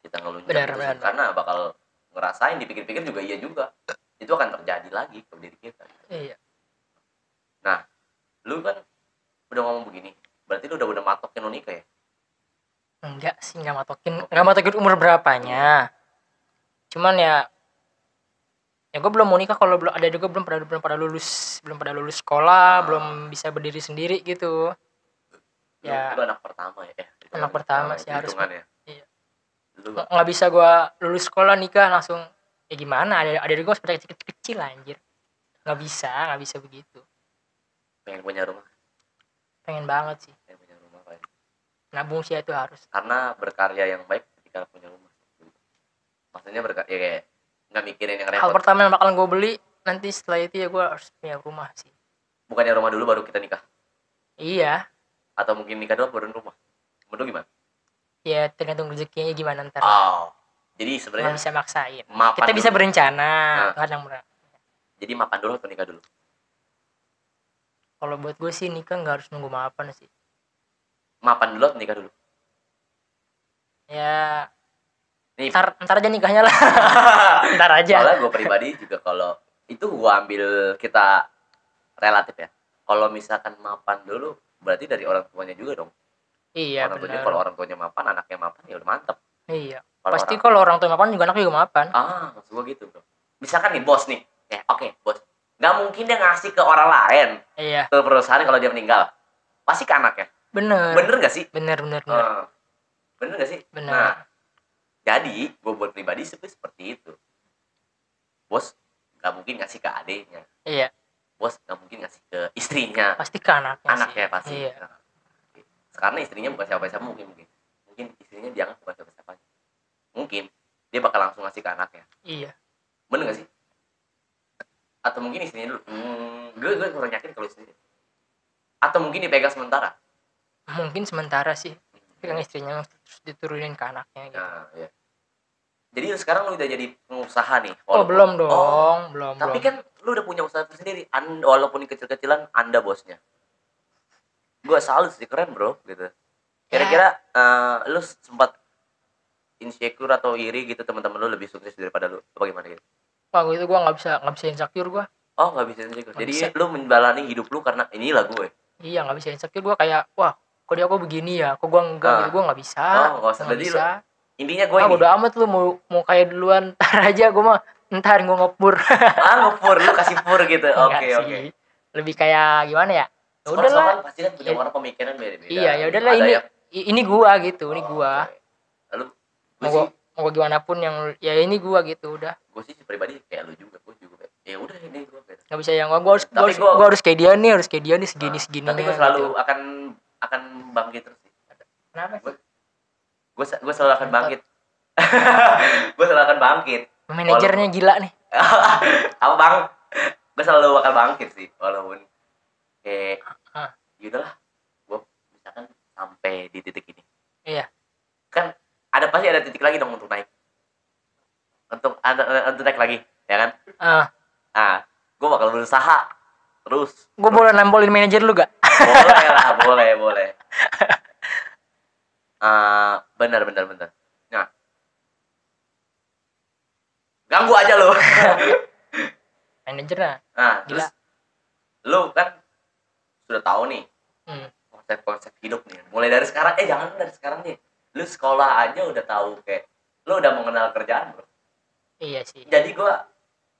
kita ngelunjak benar. Karena bakal ngerasain, dipikir-pikir juga iya juga, itu akan terjadi lagi ke diri kita. Iya. Nah, lu kan udah ngomong begini, berarti lu udah matokin lu nikah ya? Enggak sih, enggak matokin umur berapanya. Cuman ya gue belum mau nikah kalau belum ada juga belum pada lulus sekolah, belum bisa berdiri sendiri gitu. Lu anak pertama ya? Anak pertama sih harus. Ya? Iya. Nggak bisa gue lulus sekolah nikah langsung, ya gimana, ada juga seperti kecil anjir. Nggak bisa begitu. Pengen punya rumah? Pengen banget sih. Pengen punya rumah Pak. Nabung sih itu harus. Karena berkarya yang baik ketika punya rumah. Maksudnya ya kayak nggak mikirin yang repot. Hal pertama yang bakalan gue beli nanti setelah itu ya gue harus punya rumah sih. Bukannya rumah dulu baru kita nikah? Iya. Atau mungkin nikah dulu baru rumah? Menurut gimana? Ya tergantung rezekinya gimana ntar. Jadi sebenarnya nggak bisa maksain. dulu. Kita bisa berencana. Tuhan yang jadi mapan dulu atau nikah dulu? Kalau buat gue sih nikah nggak harus nunggu mapan sih. Mapan dulu atau nikah dulu? Ya ntar aja nikahnya lah. Ntar aja. Soalnya gue pribadi juga kalau itu gue ambil kita relatif ya. Kalau misalkan mapan dulu berarti dari orang tuanya juga dong. Iya benar. Kalau orang tuanya mapan, anaknya mapan ya udah mantep. Iya. Pasti kalau orang tua mapan juga anaknya juga mapan. Maksud gue gitu bro. Misalkan nih bos nih, oke, bos, nggak mungkin dia ngasih ke orang lain. Iya. Ke perusahaan kalau dia meninggal, pasti ke anaknya. Bener nggak sih? Bener. Bener nggak sih? Bener. Nah, jadi gue buat pribadi seperti itu. Bos nggak mungkin ngasih ke adiknya. Iya. Bos nggak mungkin ngasih ke istrinya. Pasti ke anaknya. Anaknya pasti. Iya. Nah, karena istrinya bukan siapa-siapa, mungkin istrinya dianggap bukan siapa-siapa. Mungkin dia bakal langsung ngasih ke anaknya. Iya. Bener nggak sih? Atau mungkin istrinya dulu. Gue kurang yakin kalau istrinya. Atau mungkin dipegang sementara. Mungkin sementara sih. Pegang istrinya terus diturunin ke anaknya gitu. Nah, iya. Jadi sekarang lu udah jadi pengusaha nih. Belum dong. Belum. Tapi kan lu udah punya usaha sendiri. Walaupun kecil-kecilan, Anda bosnya. Gue salut sih, keren bro gitu. Kira-kira lu sempat insecure atau iri gitu, teman-teman lu lebih sukses daripada lu, apa gimana gitu? Wah, itu gue nggak bisa insecure gue. Nggak bisa insecure. Jadi lu menjalani hidup lu karena inilah gue. Iya, nggak bisa insecure gue, kayak wah kok dia kok begini ya, kok gue enggak gitu, gue nggak bisa. Nggak usah. Jadi lu, intinya gue ini. Udah amat lu mau kayak duluan, ntar aja gue mah ntar gue ngepur. Ngepur, lu kasih pur gitu. Oke. Lebih kayak gimana ya? Ya udahlah, pasti kan punya orang pemikiran beda-beda. Iya, ya udahlah, ini gua gitu, ini gua. Lalu mau gimana pun yang ya ini gua gitu udah. Gue sih pribadi kayak lu juga, gue juga ya udah ini gua gitu. Enggak bisa yang gua harus kayak dia nih, segini. Tapi gua selalu akan bangkit terus sih. Kenapa sih? Gue selalu akan bangkit. Gue selalu akan bangkit. Manajernya gila nih. Apa bang? Gue selalu akan bangkit sih, walaupun yaudahlah, gue misalkan sampai di titik ini. Iya. Kan pasti ada titik lagi dong untuk naik. Untuk naik lagi, ya kan? Gue bakal berusaha terus. Gue boleh nempolin manajer lu gak? Boleh lah, boleh. Benar. Nah, ganggu aja lo. Manajernya. Terus lu kan sudah tahu nih konsep hidup nih. Mulai dari sekarang, jangan dari sekarang nih. Lu sekolah aja udah tahu, kayak lu udah mengenal kerjaan, bro. Iya sih. Jadi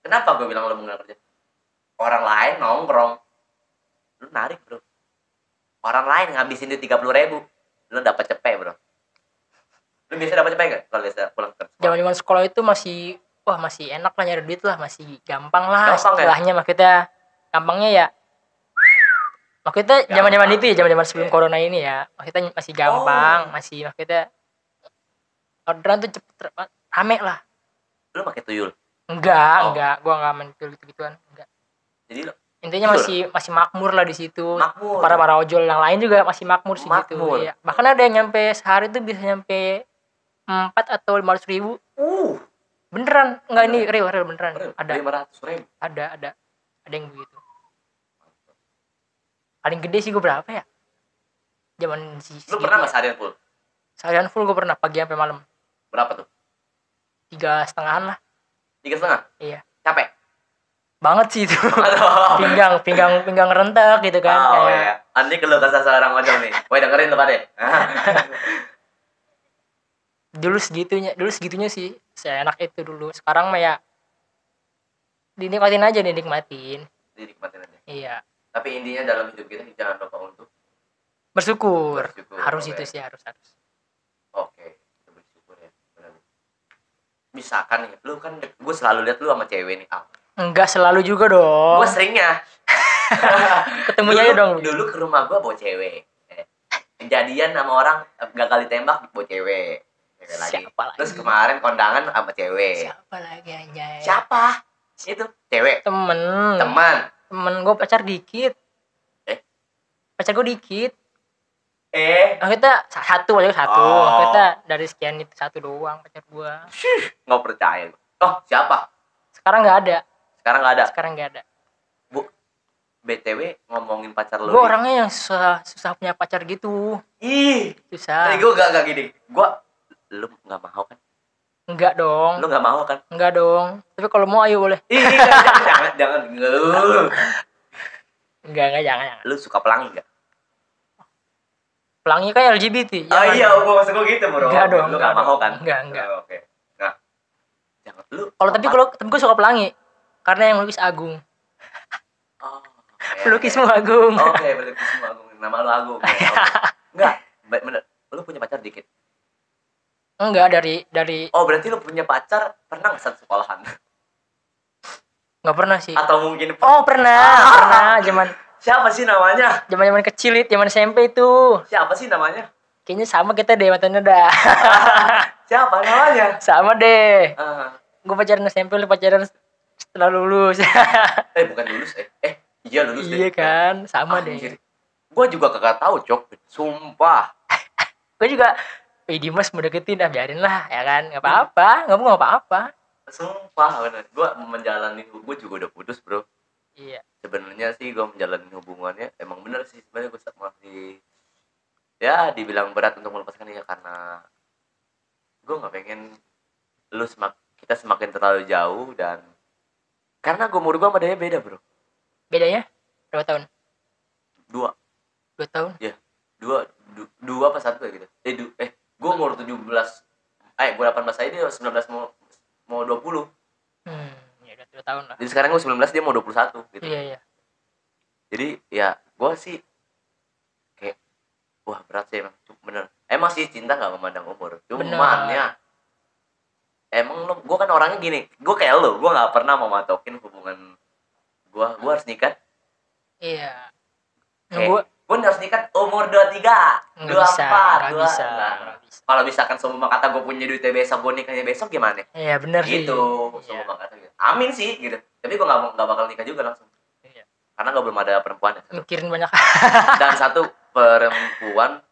kenapa gue bilang lu mengenal kerjaan? Orang lain nongkrong, lu narik, bro. Orang lain ngabisin duit 30.000, lu dapat cepet, bro. Lu biasa dapat cepet gak kalau biasa pulang ke sekolah? Zaman sekolah itu masih enak lah nyari duit lah, masih gampang lah istilahnya, maksudnya gampangnya ya Maksudnya zaman-zaman itu ya, zaman-zaman sebelum Iya. corona ini ya. Maksudnya masih gampang, masih maksudnya orderan tuh cepet rame lah. Lu pakai tuyul? Enggak, gua enggak main gitu-gituan, enggak. Jadi lo Intinya masih makmur lah di situ. makmur. Para ojol yang lain juga masih makmur sih gitu. Iya. Bahkan ada yang nyampe sehari tuh bisa nyampe 4 atau 500.000. Beneran? Enggak, ini real beneran. Ada. 500.000. Ada yang begitu. Paling gede sih gue berapa ya? Zaman Lu pernah enggak seharian full? Seharian full gue pernah, pagi sampai malam. Berapa tuh? 3,5 lah. 3,5? Iya. Capek banget sih itu. pinggang rentek gitu kan. Iya. Nanti kalau kesal seorang ojol nih. Woi, dengerin lu pada. Dulu segitunya sih. Saya enak itu dulu. Sekarang mah ya dinikmatin aja. Dinikmatin aja. Iya. Tapi intinya dalam hidup kita jangan lupa untuk bersyukur. Harus itu sih, harus. Oke, bersyukur ya. Benar. Misalkan nih, lu kan gue selalu lihat lu sama cewek nih, Enggak selalu juga dong. Gue seringnya. Ketemunya aja dong. Dulu ke rumah gue bawa cewek. Kejadian sama orang gagal ditembak bawa cewek. Siapa lagi? Terus kemarin kondangan sama cewek. Siapa lagi anjay? Siapa? Itu cewek. Teman gue pacar dikit. Pacar gue dikit. Kita satu. Kita dari sekian itu satu doang pacar gue. Nggak percaya. Oh, siapa? Sekarang nggak ada. Bu, BTW ngomongin pacar lo. Gue orangnya yang susah punya pacar gitu. Susah. Gue gak gini. Lu nggak mau kan? Enggak dong. Lu nggak mau kan? Enggak dong. Tapi kalau mau ayo boleh. Jangan. Jangan. Lu suka pelangi nggak? Pelangi kan LGBT. Iya, gue maksud gue gitu, bro. Enggak dong. Lu nggak mau kan? Enggak. Oke. Nah, jangan lu. Tapi gue suka pelangi karena yang melukis Agung. Pelukismu Agung. Oke, pelukismu Agung. Nama lu Agung. Enggak, bener. Lu punya pacar dikit? Enggak, dari. Oh, berarti lu punya pacar pernah nggak satu sekolahan? Nggak pernah sih. Atau mungkin pernah. Siapa sih namanya? Zaman kecil itu, zaman SMP itu. Siapa sih namanya? Kayaknya sama kita deh matanya dah. Siapa namanya? Sama deh. Gue pacaran SMP, lu pacaran setelah lulus. Bukan lulus iya lulus deh. Iya kan, sama deh. Gue juga kagak tahu, Cok. Sumpah. Gue juga, Dimas mau deketin, biarin lah, ya kan. Nggak apa-apa. Sumpah, bener. Gue menjalani, gue juga udah putus, bro. Iya. Sebenarnya sih gue menjalani hubungannya, emang bener sih sebenarnya gue masih, ya dibilang berat untuk melepaskan ya, karena gue nggak pengen kita semakin terlalu jauh, dan karena umur gue sama dia beda, bro. Bedanya berapa tahun? 2 tahun? Ya, 2 apa 1 ya gitu. Gue umur 17, gue 18 aja, dia 19 mau 20. Ya udah 2 tahun lah. Jadi sekarang gue 19, dia mau 21 gitu. Iya. Jadi ya gue sih kayak, wah berat sih emang, bener. Emang sih cinta gak memandang umur. Cuman ya, emang gue kan orangnya gini, gue kayak lo, gue gak pernah mau matokin hubungan gue harus nikah. Iya. Gue harus nikah umur 23, 24, 2. Kalau misalkan semua kata gue punya duitnya besok, gue nikahnya besok gimana? Iya benar sih. Gitu, semua kata gitu. Amin sih gitu. Tapi gue gak bakal nikah juga langsung. Iya. Karena gue belum ada perempuan. Mikirin banyak. Dan satu perempuan,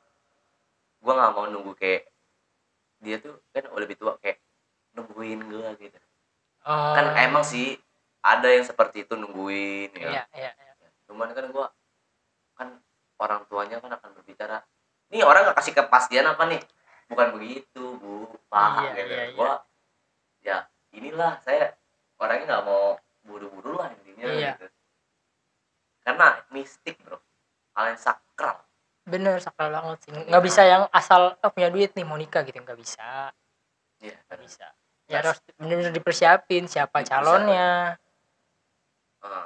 gue gak mau nunggu kayak dia tuh kan udah lebih tua, kayak nungguin gue gitu. Kan emang sih ada yang seperti itu nungguin ya. Iya. Cuman kan gue kan orang tuanya kan akan berbicara, nih orang gak kasih kepastian apa nih, bukan begitu bu, paham gitu. Gue ya inilah, saya orangnya nggak mau buru-buru lah intinya gitu, karena mistik, bro, hal yang sakral. Bener, sakral banget sih. Nggak bisa yang asal punya duit nih mau nikah gitu, nggak bisa. Iya, nggak bisa. Ya harus bener-bener dipersiapin siapa calonnya.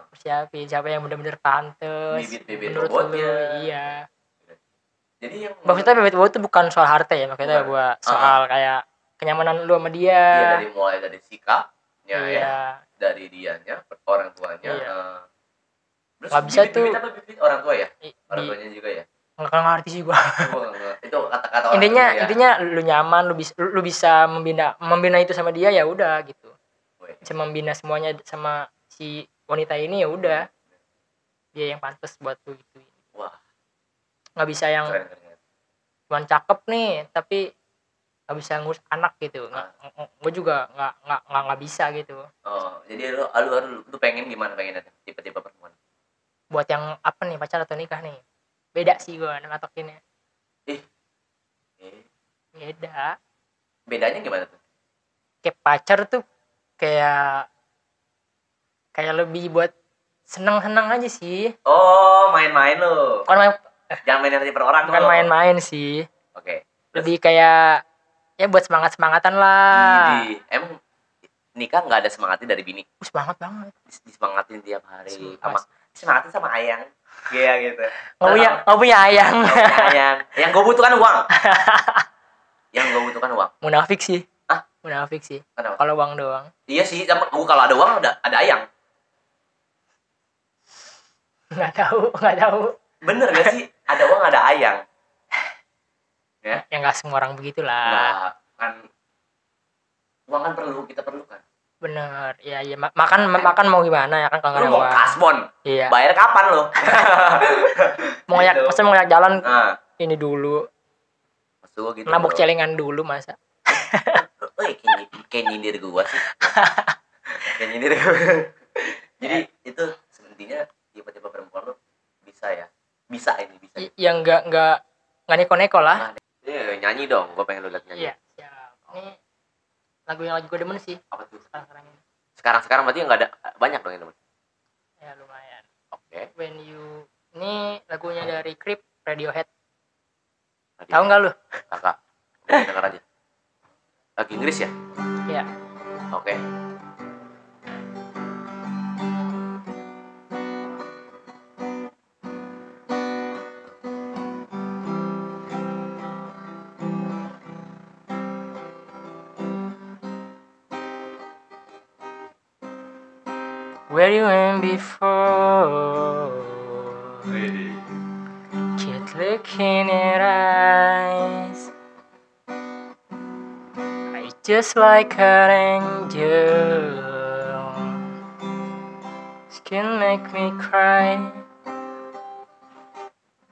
Persiapin siapa yang benar-benar pantes. Bibit-bibit bobotnya. Iya. Jadi yang maksudnya bibit bobot itu bukan soal harta ya, maksudnya buat soal kayak kenyamanan lu sama dia. Iya, mulai dari sikapnya ya, dari dianya, orang tuanya. Nggak bisa tuh. Bibit apa bibit orang tua ya? Orang tuanya juga ya? Nggak ngerti sih gua. Itu kata-kata orang Intinya ya? intinya lu nyaman, lu bisa membina itu sama dia, ya udah gitu. Bisa membina semuanya sama si wanita ini, ya udah. Dia yang pantas buat lu gitu. Wah. Nggak bisa yang keren. cuman cakep nih tapi nggak bisa ngurus anak gitu. Gue juga nggak bisa gitu. Oh, jadi lu pengen gimana pengennya tipe-tipe perempuan? Buat yang apa nih, pacar atau nikah nih? Beda sih gue ngatokinnya. Beda. Bedanya gimana tuh? Kayak pacar tuh kayak lebih buat seneng-seneng aja sih. Oh, main-main lu. Bukan Jangan main hati per orang. Bukan main-main sih. Oke. Lebih kayak ya buat semangat-semangatan lah. Emang nikah nggak ada semangatnya dari bini? Semangat banget. Disemangatin tiap hari. Semangatin sama ayang. Iya gitu. Nggak punya ayang. Yang gue butuhkan uang. Munafik sih. Munafik sih. Kalau uang doang. Iya sih. Gue kalau ada uang ada ayang. Nggak tahu. Bener gak sih? Ada uang ada ayang. Ya nggak semua orang begitulah. Nah, kan uang kan kita perlukan. Bener, iya makan mau gimana ya kan kalau nggak ada uang. Lu mau kasbon, iya. Bayar kapan lo? mau ngajak jalan ini dulu. Gitu, nabok celengan dulu masa. kayak nyindir gua sih. Jadi itu sebenarnya tipe-tipe perempuan lo bisa ya? Bisa. Ya nggak neko-neko lah. Nyanyi dong, gua pengen lu lihat nyanyi. Iya, siap. Ini lagu yang lagi gue demen sih. Apa tuh? Sekarang berarti nggak ada banyak dong yang demen. Ya lumayan. Oke. When You, ini lagunya dari Creep, Radiohead. Tahu nggak lu? Kakak, denger aja. Lagu Inggris ya? Iya. Oke. Where you went before, keep looking at eyes, I just like an angel, skin make me cry,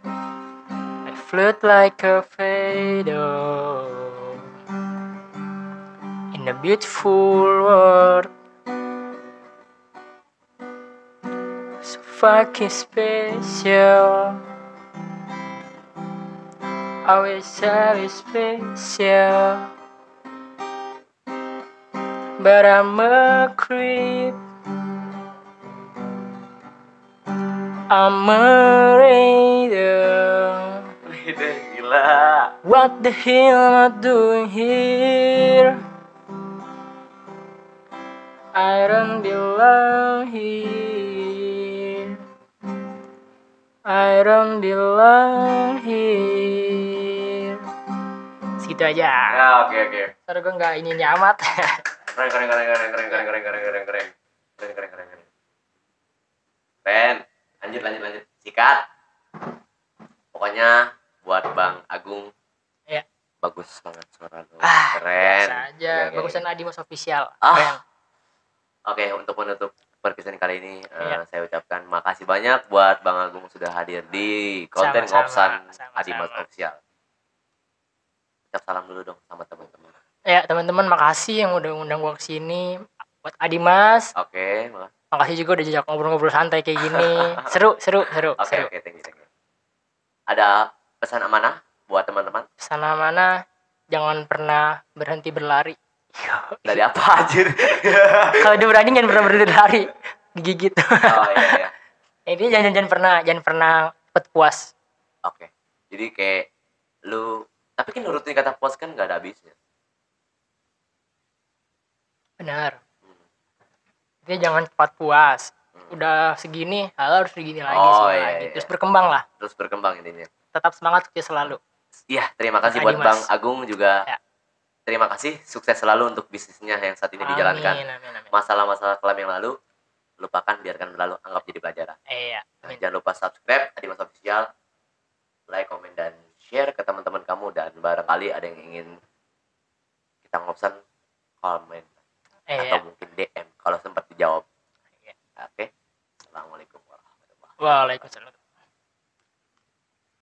I float like a feather in a beautiful world. So fucking special. I wish I was special, but I'm a creep. I'm a raider. Gila. What the hell am I doing here? I don't belong here. I don't belong here. Segitu aja. Ya, oke. Ntar gue nggak ini nyamat. Keren. Lanjut. Sikat. Pokoknya buat Bang Agung. Iya. Bagus banget suara lu. Keren. Biasa aja. Bagusan Adimos Official. Keren. Oke, untuk menutup perpisahan kali ini saya ucapkan makasih banyak buat Bang Agung sudah hadir di konten Ngopsan Adimos Official. Ucap salam dulu dong sama teman-teman. Ya, teman-teman makasih yang udah ngundang gua kesini. Buat Adimas. Oke, makasih juga udah jajak ngobrol-ngobrol santai kayak gini. Seru. Oke, thank you. Ada pesan amanah buat teman-teman? Pesan amanah, jangan pernah berhenti berlari. Dari apa anjir? Kalau udah berani jangan pernah berhenti berlari. Digigit. Oh iya. Ini jangan pernah cepet puas. Oke. Jadi kayak lu, tapi kan nurutin kata puas kan enggak ada habisnya. Benar. Jadi jangan cepat puas. Udah segini, harus segini lagi, lagi. Terus berkembang lah. Terus berkembang intinya. Tetap semangat, sukses selalu. Iya, terima kasih buat Bang Agung juga. Ya. Terima kasih, sukses selalu untuk bisnisnya yang saat ini dijalankan. Amin. Masalah-masalah kelam yang lalu, lupakan, biarkan berlalu, anggap jadi pelajaran. Iya. Jangan lupa subscribe Adimos Official. like, komen, dan share ke teman-teman kamu, dan barangkali ada yang ingin kita ngobsan, komen atau mungkin DM kalau sempat dijawab. Oke. Assalamualaikum warahmatullahi wabarakatuh. Waalaikumsalam.